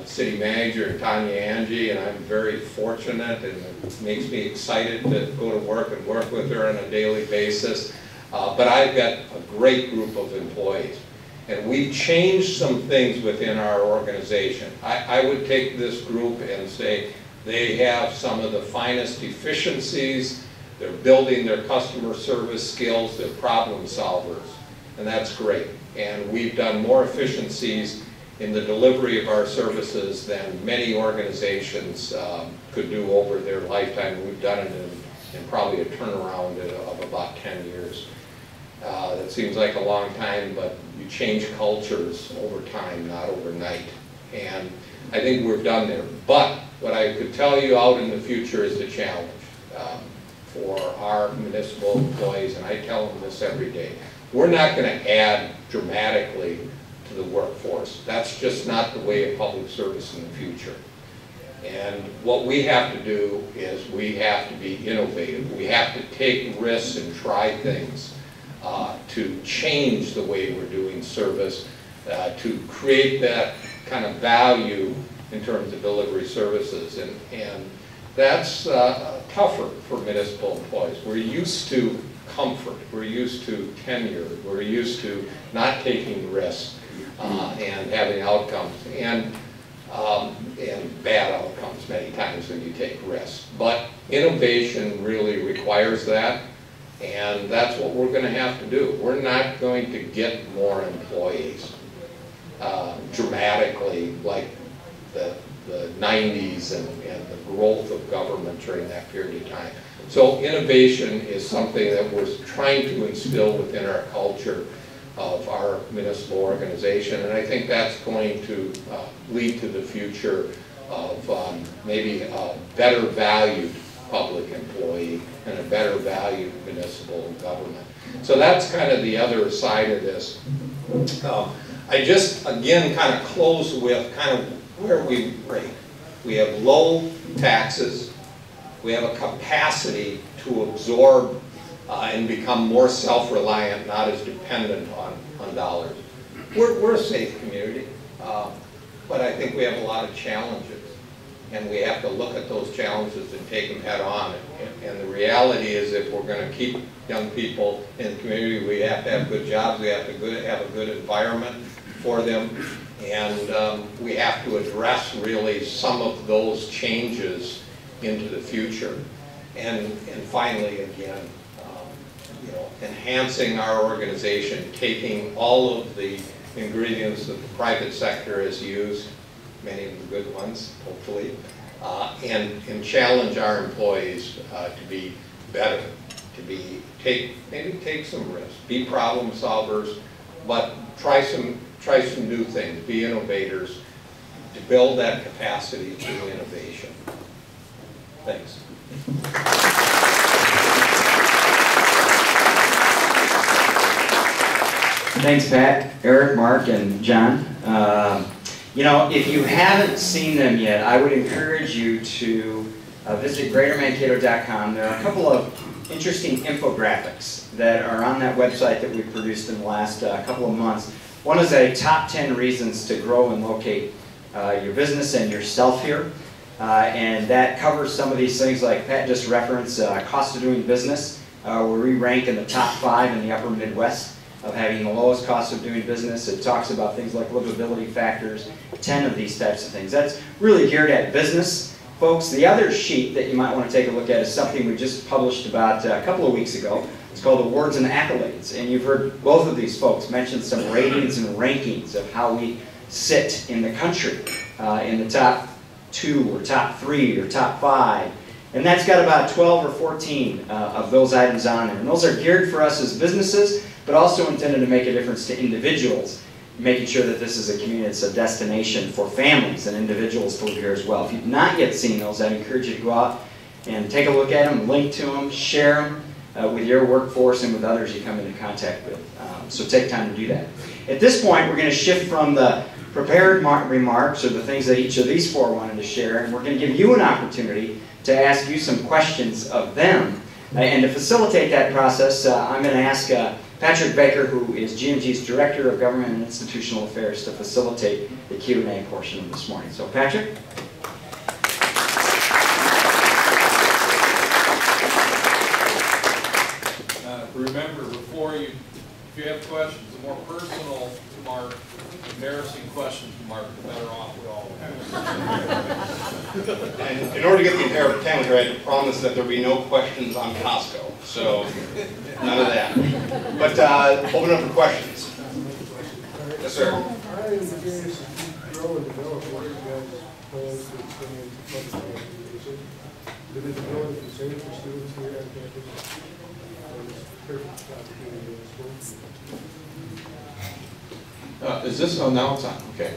city manager, Tanya Angie, and I'm very fortunate, and it makes me excited to go to work and work with her on a daily basis. But I've got a great group of employees, and we've changed some things within our organization. I would take this group and say They have some of the finest efficiencies. They're building their customer service skills. They're problem solvers, and that's great. And we've done more efficiencies in the delivery of our services than many organizations could do over their lifetime. We've done it in probably a turnaround of about 10 years. That seems like a long time, but you change cultures over time, not overnight. And I think we've done there. But what I could tell you out in the future is the challenge for our municipal employees, and I tell them this every day. We're not going to add dramatically to the workforce. That's just not the way of public service in the future. And what we have to do is we have to be innovative. We have to take risks and try things to change the way we're doing service, to create that kind of value in terms of delivery services. And that's tougher for municipal employees. We're used to comfort. We're used to tenure. We're used to not taking risks and having outcomes. And bad outcomes many times when you take risks. But innovation really requires that, and that's what we're going to have to do. We're not going to get more employees dramatically like the 90s and the growth of government during that period of time. So innovation is something that we're trying to instill within our culture of our municipal organization, and I think that's going to lead to the future of maybe a better valued public employee and a better valued municipal government. So that's kind of the other side of this. I just, again, kind of close with kind of where we rate. We have low taxes. We have a capacity to absorb and become more self-reliant, not as dependent on dollars. We're a safe community, but I think we have a lot of challenges, and we have to look at those challenges and take them head on. And the reality is, if we're going to keep young people in the community, we have to have good jobs, we have to have a good environment for them, and we have to address really some of those changes into the future. And finally, again, enhancing our organization, taking all of the ingredients that the private sector has used, many of the good ones, hopefully, and challenge our employees to be better, to maybe take some risks, be problem solvers, but try some new things, be innovators, to build that capacity through innovation. Thanks. Thanks, Pat, Eric, Mark, and John. If you haven't seen them yet, I would encourage you to visit greatermankato.com. There are a couple of interesting infographics that are on that website that we've produced in the last couple of months. One is a top 10 reasons to grow and locate your business and yourself here. And that covers some of these things like Pat just referenced, cost of doing business, where we rank in the top 5 in the upper Midwest of having the lowest cost of doing business. It talks about things like livability factors, 10 of these types of things. That's really geared at business folks. The other sheet that you might want to take a look at is something we just published about a couple of weeks ago. It's called Awards and Accolades, and you've heard both of these folks mention some ratings and rankings of how we sit in the country in the top 2 or top 3 or top 5. And that's got about 12 or 14 of those items on there. And those are geared for us as businesses, but also intended to make a difference to individuals, making sure that this is a community that's a destination for families and individuals to live here as well. If you've not yet seen those, I'd encourage you to go out and take a look at them, link to them, share them with your workforce and with others you come into contact with. So take time to do that. At this point, we're going to shift from the prepared remarks or the things that each of these 4 wanted to share, and we're going to give you an opportunity to ask you some questions of them. And to facilitate that process, I'm going to ask Patrick Baker, who is GMG's Director of Government and Institutional Affairs, to facilitate the Q&A portion of this morning. So, Patrick? Remember, if you have questions, the more personal to Mark, embarrassing questions to Mark, the better off we all have. And in order to get the entire calendar, I had to promise that there would be no questions on Costco. So none of that. But open up for questions. Yes, sir. I am curious if you grow and develop what you guys plans to expand public transportation. Did it grow the concern for students here on campus? Or is it perfect opportunity in school? Is this, oh, now it's on, okay.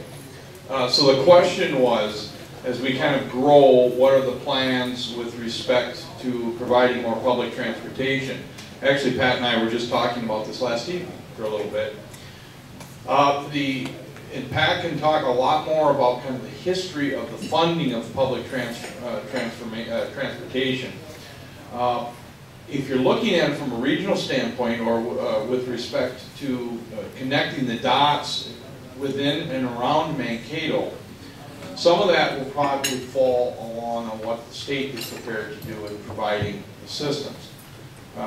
So the question was, as we kind of grow, what are the plans with respect to providing more public transportation? Actually, Pat and I were just talking about this last evening for a little bit. And Pat can talk a lot more about kind of the history of the funding of public transportation. If you're looking at it from a regional standpoint, or with respect to connecting the dots within and around Mankato, some of that will probably fall along on what the state is prepared to do in providing the systems.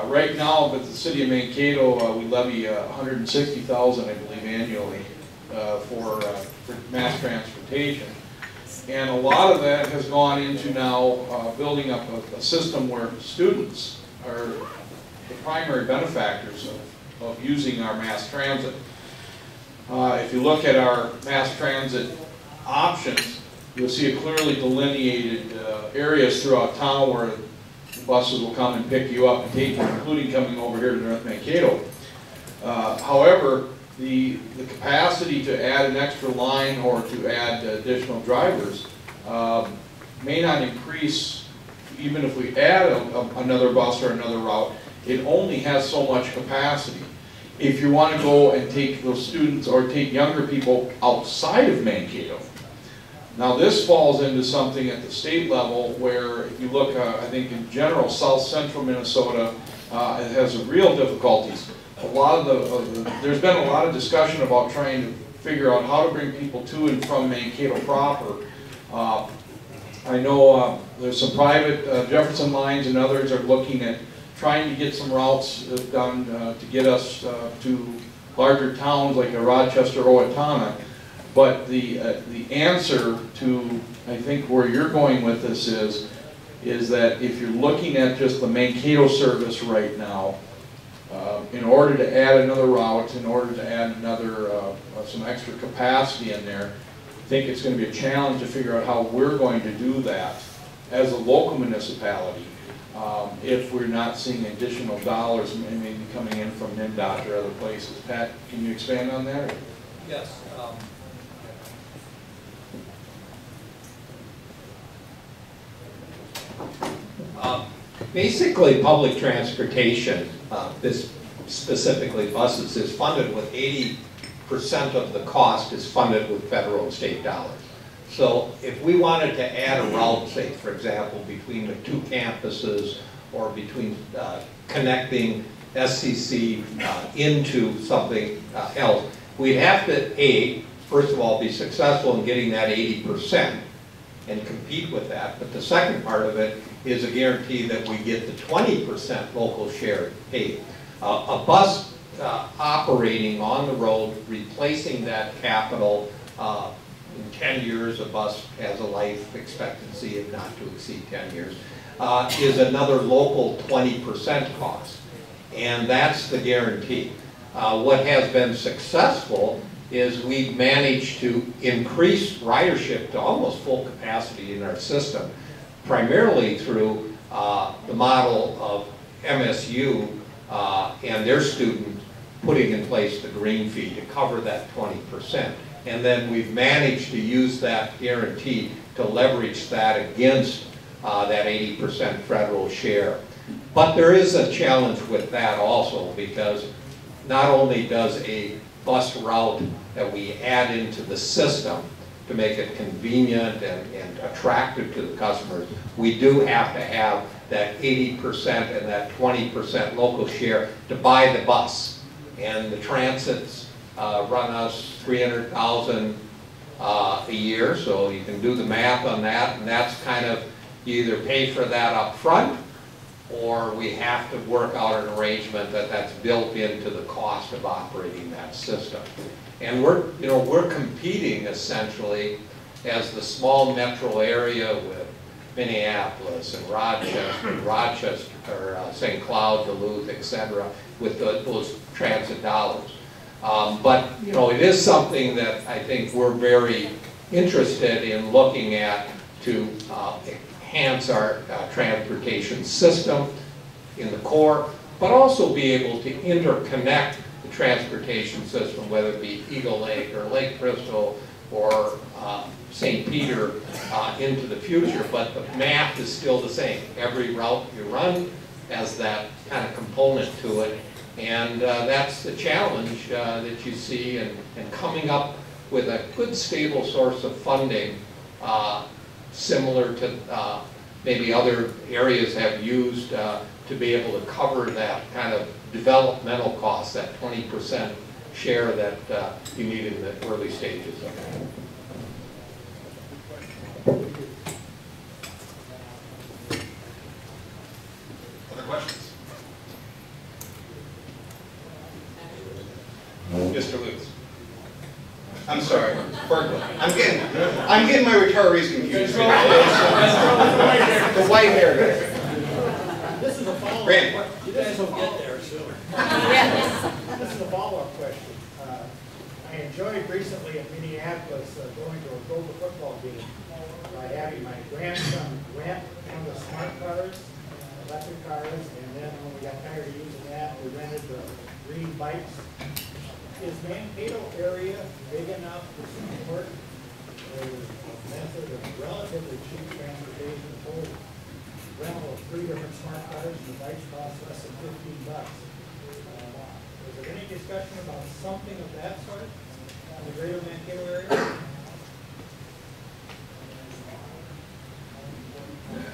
Right now, with the city of Mankato, we levy $160,000, I believe, annually for mass transportation. And a lot of that has gone into now building up a system where students are the primary benefactors of using our mass transit. If you look at our mass transit options, you'll see a clearly delineated areas throughout town where the buses will come and pick you up and take you, including coming over here to North Mankato. However, the capacity to add an extra line or to add additional drivers may not increase even if we add another bus or another route. It only has so much capacity. If you want to go and take those students or take younger people outside of Mankato, now this falls into something at the state level where if you look, I think in general, south central Minnesota it has real difficulties. A lot of there's been a lot of discussion about trying to figure out how to bring people to and from Mankato proper. I know there's some private Jefferson lines and others are looking at trying to get some routes done to get us to larger towns like Rochester, Owatonna. But the answer to, I think, where you're going with this is that if you're looking at just the Mankato service right now, in order to add another route, in order to add another some extra capacity in there, I think it's going to be a challenge to figure out how we're going to do that as a local municipality if we're not seeing additional dollars maybe coming in from NIMDOT or other places. Pat, can you expand on that? Yes. Basically, public transportation, this specifically buses, is funded with 80% of the cost is funded with federal and state dollars. So if we wanted to add a route, say for example, between the two campuses or between connecting SCC into something else, we'd have to, first of all, be successful in getting that 80% and compete with that. But the second part of it is a guarantee that we get the 20% local share paid. A bus operating on the road, replacing that capital, in 10 years a bus has a life expectancy of not to exceed 10 years, is another local 20% cost. And that's the guarantee. What has been successful is we've managed to increase ridership to almost full capacity in our system, primarily through the model of MSU and their students putting in place the green fee to cover that 20%. And then we've managed to use that guarantee to leverage that against that 80% federal share. But there is a challenge with that also, because not only does a bus route that we add into the system to make it convenient and attractive to the customers, we do have to have that 80% and that 20% local share to buy the bus. And the transits run us $300,000 a year, so you can do the math on that, and that's kind of, you either pay for that up front or we have to work out an arrangement that's built into the cost of operating that system. And we're competing essentially as the small metro area with Minneapolis and Rochester, or St. Cloud, Duluth, etc., with those transit dollars. But you know, it is something that I think we're very interested in looking at to enhance our transportation system in the core, but also be able to interconnect the transportation system, whether it be Eagle Lake or Lake Crystal or St. Peter into the future. But the math is still the same. Every route you run has that kind of component to it. And that's the challenge that you see in coming up with a good stable source of funding similar to maybe other areas have used to be able to cover that kind of developmental cost, that 20% share that you need in the early stages. Other questions? Mr. Lutz. I'm sorry, Berkeley. I'm getting my retirees confused. The white hair guy. This is a follow-up. Randy. You guys will get there soon. This is a follow-up question. I enjoyed recently in Minneapolis going to a Goga football game by having my grandson rent one of the smart cars, electric cars, and then when we got tired of using that, we rented the green bikes. Is Mankato area big enough to support a method of relatively cheap transportation, full rental of 3 different smart cars, and the bikes cost less than $15? Was there any discussion about something of that sort in the greater Mankato area?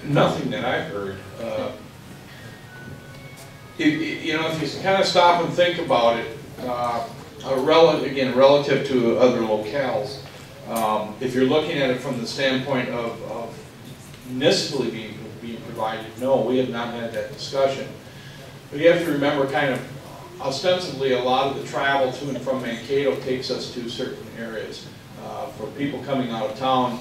Nothing that I've heard. You know, if you kind of stop and think about it, relative to other locales, if you're looking at it from the standpoint of municipally being provided, no, we have not had that discussion. But you have to remember, kind of ostensibly, a lot of the travel to and from Mankato takes us to certain areas. For people coming out of town,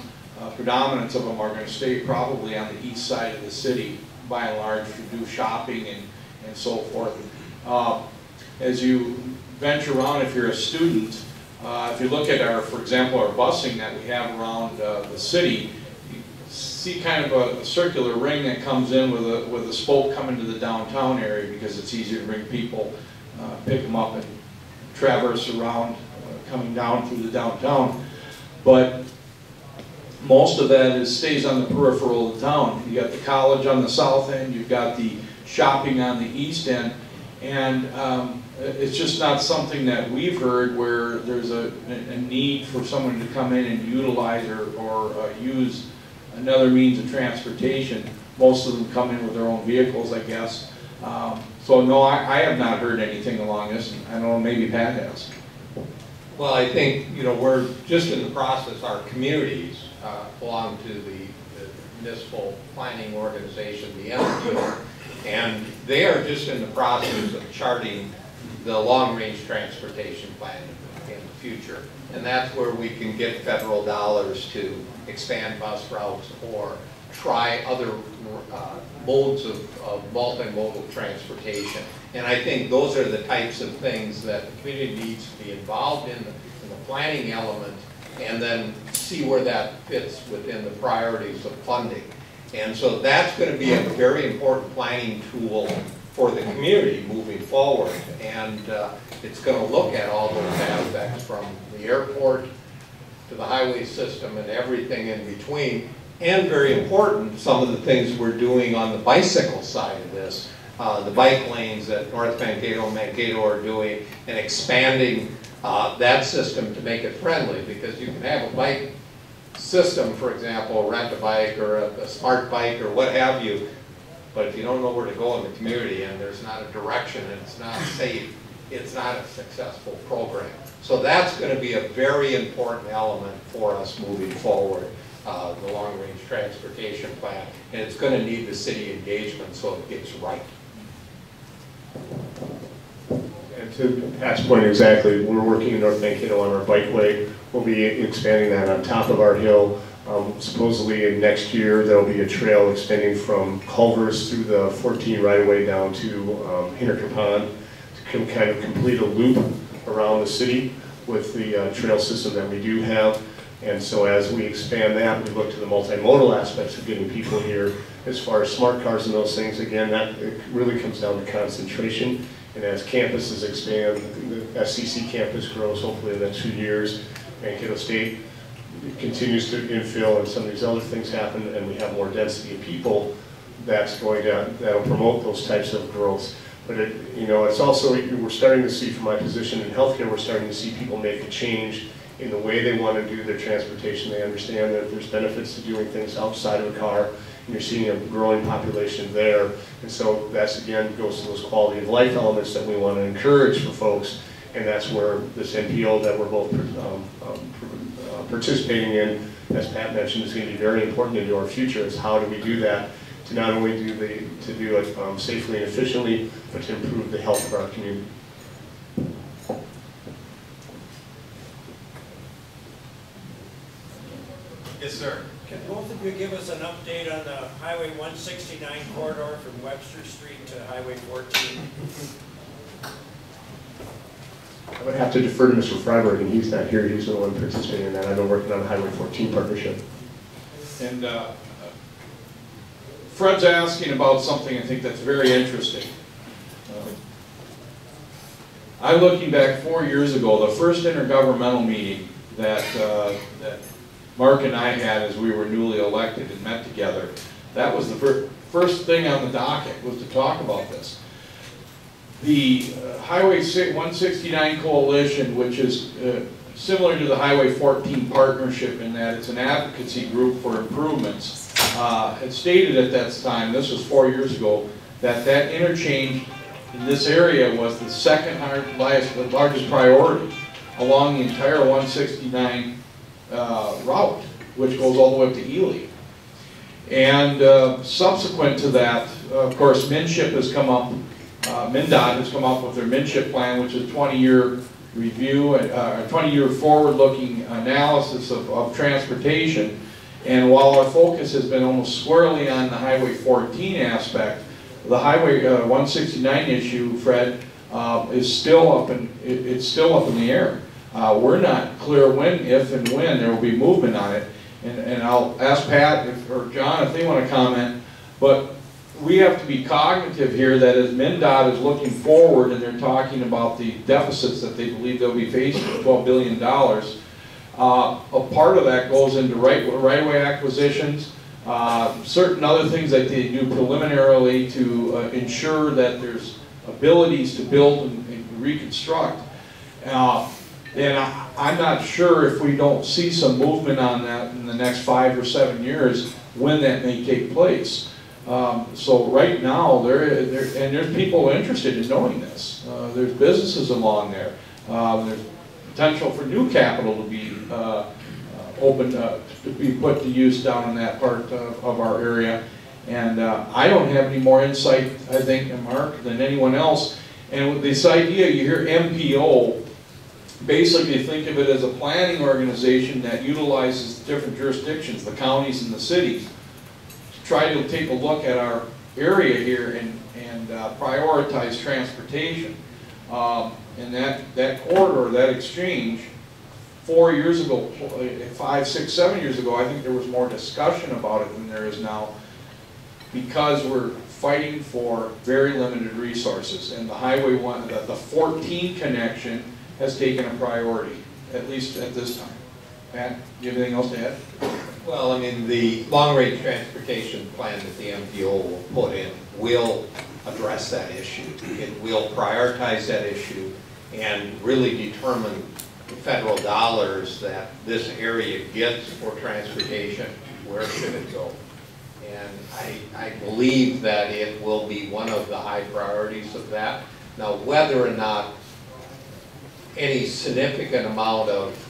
predominance of them are going to stay probably on the east side of the city, by and large, to do shopping and so forth. As you venture around, if you're a student, if you look at our, for example, our busing that we have around the city, you see kind of a circular ring that comes in with a spoke coming to the downtown area, because it's easier to bring people, pick them up and traverse around coming down through the downtown. But most of that stays on the peripheral of the town. You got the college on the south end, you've got the shopping on the east end, and it's just not something that we've heard where there's a need for someone to come in and utilize or use another means of transportation. Most of them come in with their own vehicles, I guess. So no, I have not heard anything along this. I don't know, maybe Pat has. Well, I think, you know, we're just in the process, our communities belong to the municipal planning organization, the MPO, and they are just in the process of charting the long-range transportation plan in the future. And that's where we can get federal dollars to expand bus routes or try other modes of multimodal transportation. And I think those are the types of things that the community needs to be involved in the planning element, and then see where that fits within the priorities of funding. And so that's going to be a very important planning tool for the community moving forward. And it's going to look at all those aspects, from the airport to the highway system and everything in between. And very important, some of the things we're doing on the bicycle side of this, the bike lanes that North Mankato and Mankato are doing, and expanding that system to make it friendly, because you can have a bike system, for example, rent a bike or a smart bike or what have you, but if you don't know where to go in the community and there's not a direction and it's not safe, it's not a successful program. So that's going to be a very important element for us moving forward, the long-range transportation plan, and it's going to need the city engagement so it gets right. And to Pat's point exactly, we're working in North Mankato on our bikeway. we'll be expanding that on top of our hill. Supposedly in next year, there'll be a trail extending from Culver's through the 14 right-of-way down to Hinnerker Pond to kind of complete a loop around the city with the trail system that we do have. And so as we expand that, we look to the multimodal aspects of getting people here. As far as smart cars and those things, again, that it really comes down to concentration. And as campuses expand, the SCC campus grows hopefully in the next few years, Mankato State continues to infill and some of these other things happen and we have more density of people, that'll promote those types of growths. But it's also, we're starting to see from my position in healthcare, we're starting to see people make a change in the way they want to do their transportation. They understand that there's benefits to doing things outside of a car, and you're seeing a growing population there. And so that's, again, goes to those quality of life elements that we want to encourage for folks, and that's where this NPO that we're both participating in, as Pat mentioned, is going to be very important into our future, is how do we do that to not only do it safely and efficiently, but to improve the health of our community. Yes, sir. Can both of you give us an update on the Highway 169 corridor from Webster Street to Highway 14? I would have to defer to Mr. Freiberg, and he's not here. He's the one participating in that. I've been working on the Highway 14 partnership. And Fred's asking about something I think that's very interesting. I'm looking back 4 years ago, the first intergovernmental meeting that Mark and I had as we were newly elected and met together. That was the first thing on the docket, was to talk about this. The Highway 169 Coalition, which is similar to the Highway 14 partnership in that it's an advocacy group for improvements, had stated at that time, this was 4 years ago, that interchange in this area was the second largest priority along the entire 169 route, which goes all the way up to Ely. And subsequent to that, of course, MnSHIP has come up, MnDOT has come up with their MnSHIP plan, which is a 20-year review, a 20-year forward-looking analysis of transportation. And while our focus has been almost squarely on the Highway 14 aspect, the Highway 169 issue, Fred, is still up in the air. We're not clear when, if, and when there will be movement on it. And I'll ask Pat or John if they want to comment. But we have to be cognitive here that as MnDOT is looking forward and they're talking about the deficits that they believe they'll be facing, $12 billion, a part of that goes into right-of-way acquisitions, certain other things that they do preliminarily to ensure that there's abilities to build and reconstruct. And I'm not sure if we don't see some movement on that in the next 5 or 7 years when that may take place. So right now, there's people interested in knowing this. There's businesses along there. There's potential for new capital to be open, to be put to use down in that part of our area. And I don't have any more insight, I think, Mark, than anyone else. And with this idea, you hear MPO, basically think of it as a planning organization that utilizes different jurisdictions, the counties and the cities, to try to take a look at our area here and prioritize transportation. And that corridor, that exchange, 4 years ago, 5, 6, 7 years ago, I think there was more discussion about it than there is now, because we're fighting for very limited resources. And the Highway 1, the 14 connection has taken a priority, at least at this time. Pat, do you have anything else to add? Well, I mean, the long-range transportation plan that the MPO will put in will address that issue. It will prioritize that issue and really determine the federal dollars that this area gets for transportation, where should it go. And I believe that it will be one of the high priorities of that. Now, whether or not any significant amount of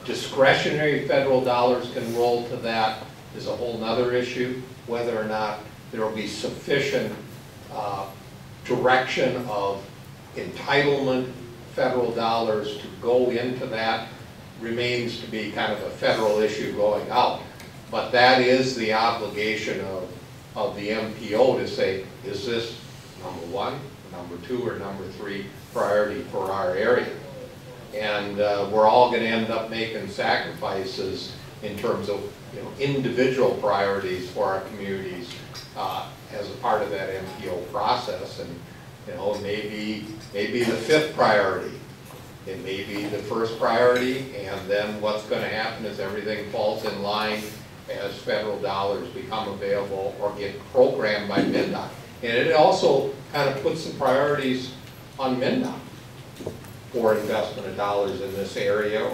discretionary federal dollars can roll to that is a whole nother issue. Whether or not there will be sufficient direction of entitlement federal dollars to go into that remains to be kind of a federal issue going out. But that is the obligation of the MPO to say, is this number one, number two, or number three priority for our area? And we're all going to end up making sacrifices in terms of individual priorities for our communities as a part of that MPO process. And maybe the fifth priority. It may be the first priority, and then what's going to happen is everything falls in line as federal dollars become available or get programmed by MnDOT. And it also kind of puts some priorities on MnDOT for investment of dollars in this area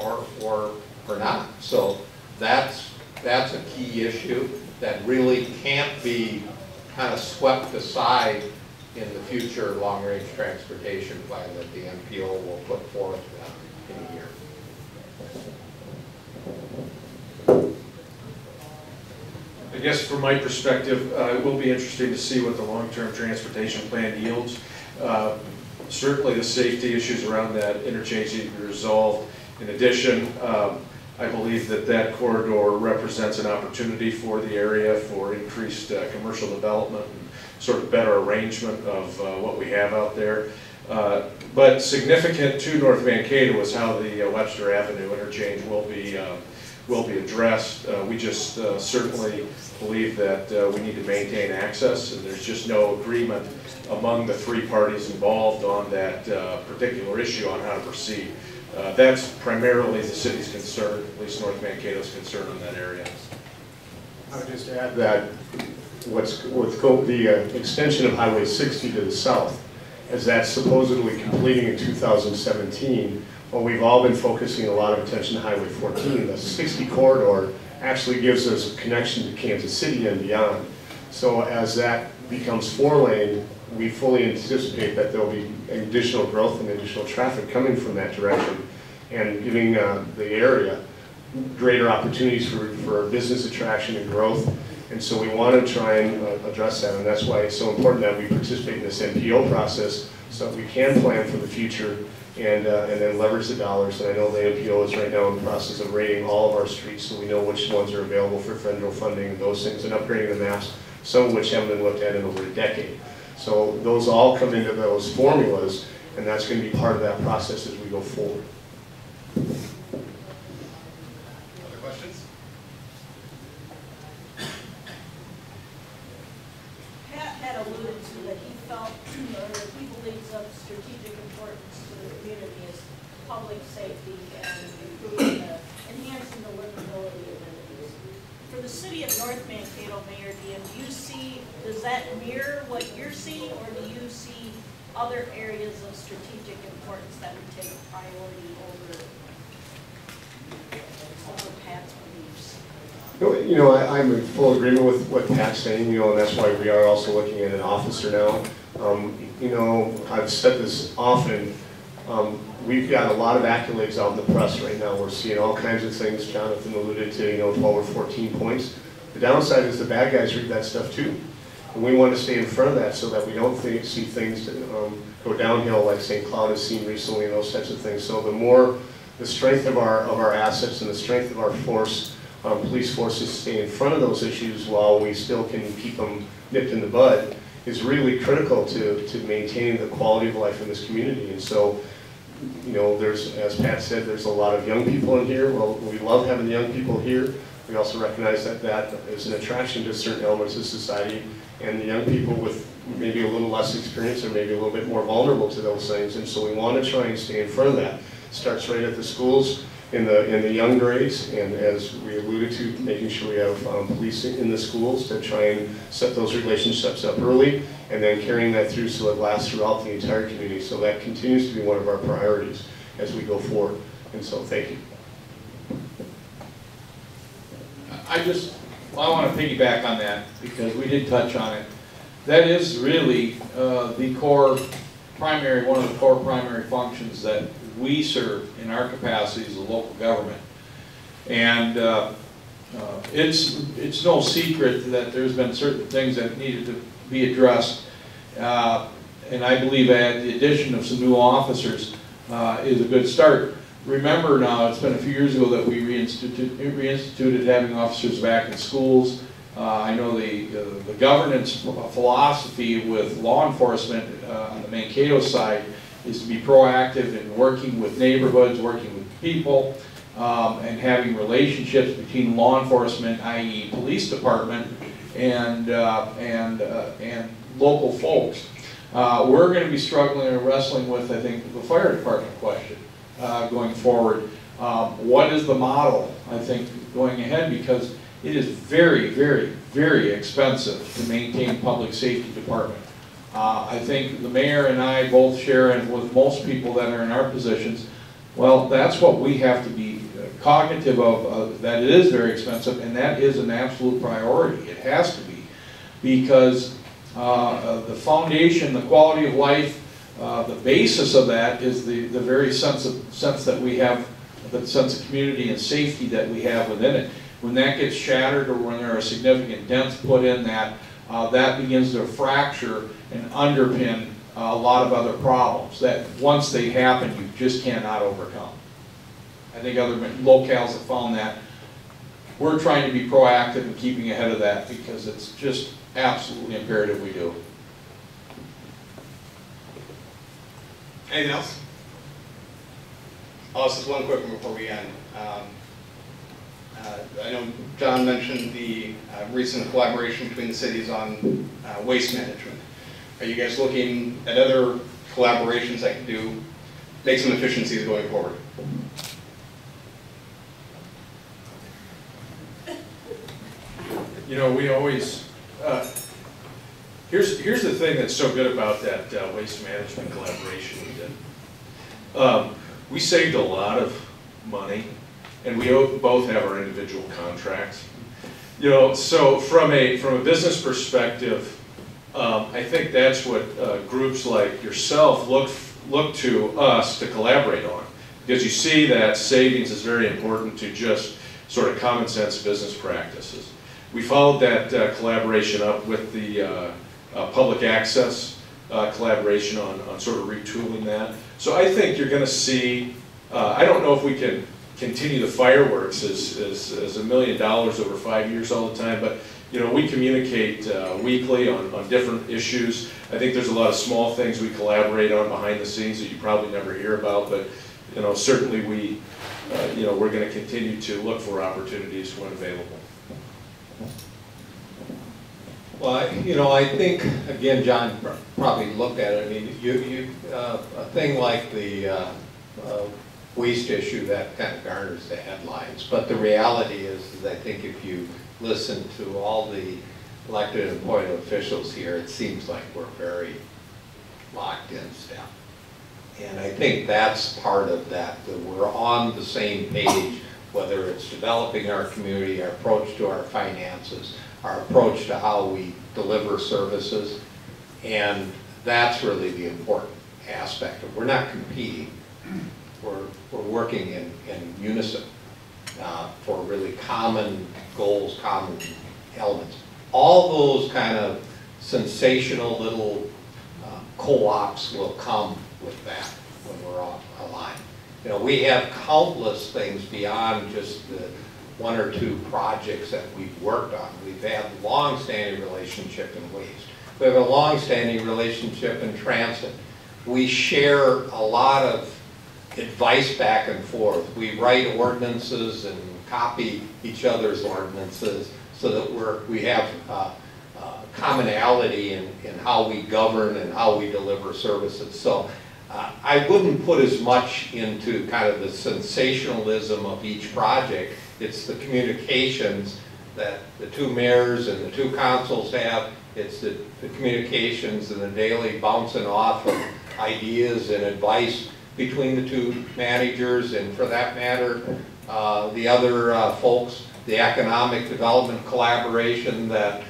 or not. So that's a key issue that really can't be kind of swept aside in the future long-range transportation plan that the MPO will put forth in a year. I guess from my perspective, it will be interesting to see what the long-term transportation plan yields. Certainly the safety issues around that interchange need to be resolved. In addition, I believe that that corridor represents an opportunity for the area for increased commercial development and sort of better arrangement of what we have out there. But significant to North Mankato is how the Webster Avenue interchange will be addressed. We just certainly believe that we need to maintain access, and there's just no agreement among the three parties involved on that particular issue on how to proceed. That's primarily the city's concern, at least North Mankato's concern in that area. I would just add that the extension of Highway 60 to the south, as that's supposedly completing in 2017, well, we've all been focusing a lot of attention to Highway 14. The 60 corridor actually gives us a connection to Kansas City and beyond. So as that becomes 4-lane, we fully anticipate that there will be additional growth and additional traffic coming from that direction and giving the area greater opportunities for business attraction and growth. And so we want to try and address that, and that's why it's so important that we participate in this MPO process so that we can plan for the future and then leverage the dollars. And I know the MPO is right now in the process of rating all of our streets so we know which ones are available for federal funding and those things, and upgrading the maps, some of which haven't been looked at in over a decade. So those all come into those formulas, and that's going to be part of that process as we go forward. Other questions? Pat had alluded to that he felt, or that he believes of strategic importance to the community is public safety and enhancing the livability of amenities. For the city of North Mankato, Mayor Dehen, does that mirror what you're seeing, or do you see other areas of strategic importance that would take priority over some of Pat's beliefs? I'm in full agreement with what Pat's saying, and that's why we are also looking at an officer now. I've said this often, we've got a lot of accolades out in the press right now. We're seeing all kinds of things. Jonathan alluded to, 12 or 14 points. The downside is the bad guys read that stuff too. And we want to stay in front of that so that we don't see things go downhill like St. Cloud has seen recently and those types of things. So the strength of our assets and the strength of our force, police forces stay in front of those issues while we still can keep them nipped in the bud is really critical to maintaining the quality of life in this community. And so, there's, as Pat said, there's a lot of young people in here. Well, we love having the young people here. We also recognize that that is an attraction to certain elements of society, and the young people with maybe a little less experience or maybe a little bit more vulnerable to those things. And so we want to try and stay in front of that. It starts right at the schools in the young grades, and as we alluded to, making sure we have police in the schools to try and set those relationships up early, and then carrying that through so it lasts throughout the entire community. So that continues to be one of our priorities as we go forward. And so thank you. I want to piggyback on that because we did touch on it. That is really one of the core primary functions that we serve in our capacity as a local government. And it's no secret that there's been certain things that needed to be addressed. And I believe that the addition of some new officers is a good start. remember now, it's been a few years ago that we reinstituted having officers back in schools. I know the governance philosophy with law enforcement on the Mankato side is to be proactive in working with neighborhoods, working with people, and having relationships between law enforcement, i.e. police department, and local folks. We're going to be struggling and wrestling with, I think, the fire department question going forward. What is the model, I think, going ahead? Because it is very, very, very expensive to maintain public safety department. I think the mayor and I both share, and with most people that are in our positions, well, that's what we have to be cognitive of, that it is very expensive, and that is an absolute priority. It has to be, because the foundation, the quality of life, the basis of that is the very sense that we have, the sense of community and safety that we have within it. When that gets shattered, or when there are significant dents put in that, that begins to fracture and underpin a lot of other problems that once they happen, you just cannot overcome. I think other locales have found that. We're trying to be proactive in keeping ahead of that because it's just absolutely imperative we do. Anything else? Oh, this is one quick one before we end. I know John mentioned the recent collaboration between the cities on waste management. Are you guys looking at other collaborations that could make some efficiencies going forward? You know, we always, here's the thing that's so good about that waste management collaboration we did. We saved a lot of money, and we both have our individual contracts. You know, so from a business perspective, I think that's what groups like yourself look to us to collaborate on, because you see that savings is very important to just sort of common sense business practices. We followed that collaboration up with the public access collaboration on sort of retooling that. So I think you're going to see, I don't know if we can continue the fireworks as $1 million over 5 years all the time, but you know, we communicate weekly on different issues. I think there's a lot of small things we collaborate on behind the scenes that you probably never hear about, but you know, certainly we, you know, we're going to continue to look for opportunities when available. Well, you know, I think, again, John probably looked at it. I mean, a thing like the waste issue, that kind of garners the headlines. But the reality is I think if you listen to all the elected and appointed officials here, it seems like we're very locked in step. And I think that's part of that we're on the same page, whether it's developing our community, our approach to our finances, our approach to how we deliver services, and that's really the important aspect. We're not competing, we're working in unison for really common goals, common elements. All those kind of sensational little co-ops will come with that when we're all aligned. You know, we have countless things beyond just the 1 or 2 projects that we've worked on. We've had a long-standing relationship in waste. We have a long-standing relationship in transit. We share a lot of advice back and forth. We write ordinances and copy each other's ordinances so that we have commonality in how we govern and how we deliver services. So I wouldn't put as much into kind of the sensationalism of each project. It's the communications that the 2 mayors and the 2 councils have. It's the communications and the daily bouncing off of ideas and advice between the 2 managers, and for that matter, the other folks, the economic development collaboration that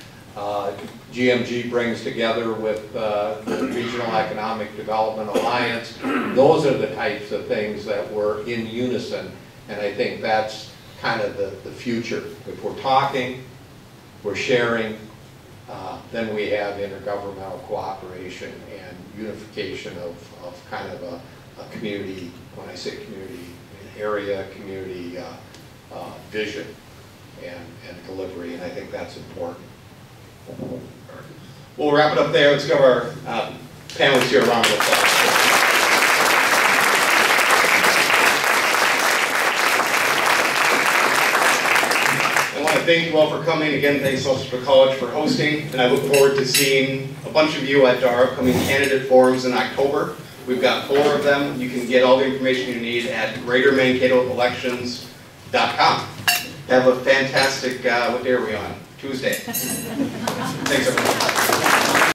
GMG brings together with the Regional Economic Development Alliance. Those are the types of things that we're in unison, and I think that's kind of the future. If we're talking, we're sharing, then we have intergovernmental cooperation and unification of kind of a community. When I say community, area, community vision and delivery, and I think that's important. We'll wrap it up there. Let's give our panelists here a round of applause. I want to thank you all for coming. Again, thanks Ulster College for hosting, and I look forward to seeing a bunch of you at our upcoming candidate forums in October. We've got 4 of them. You can get all the information you need at greatermankatoelections.com. Have a fantastic, what day are we on? Tuesday. Thanks everyone.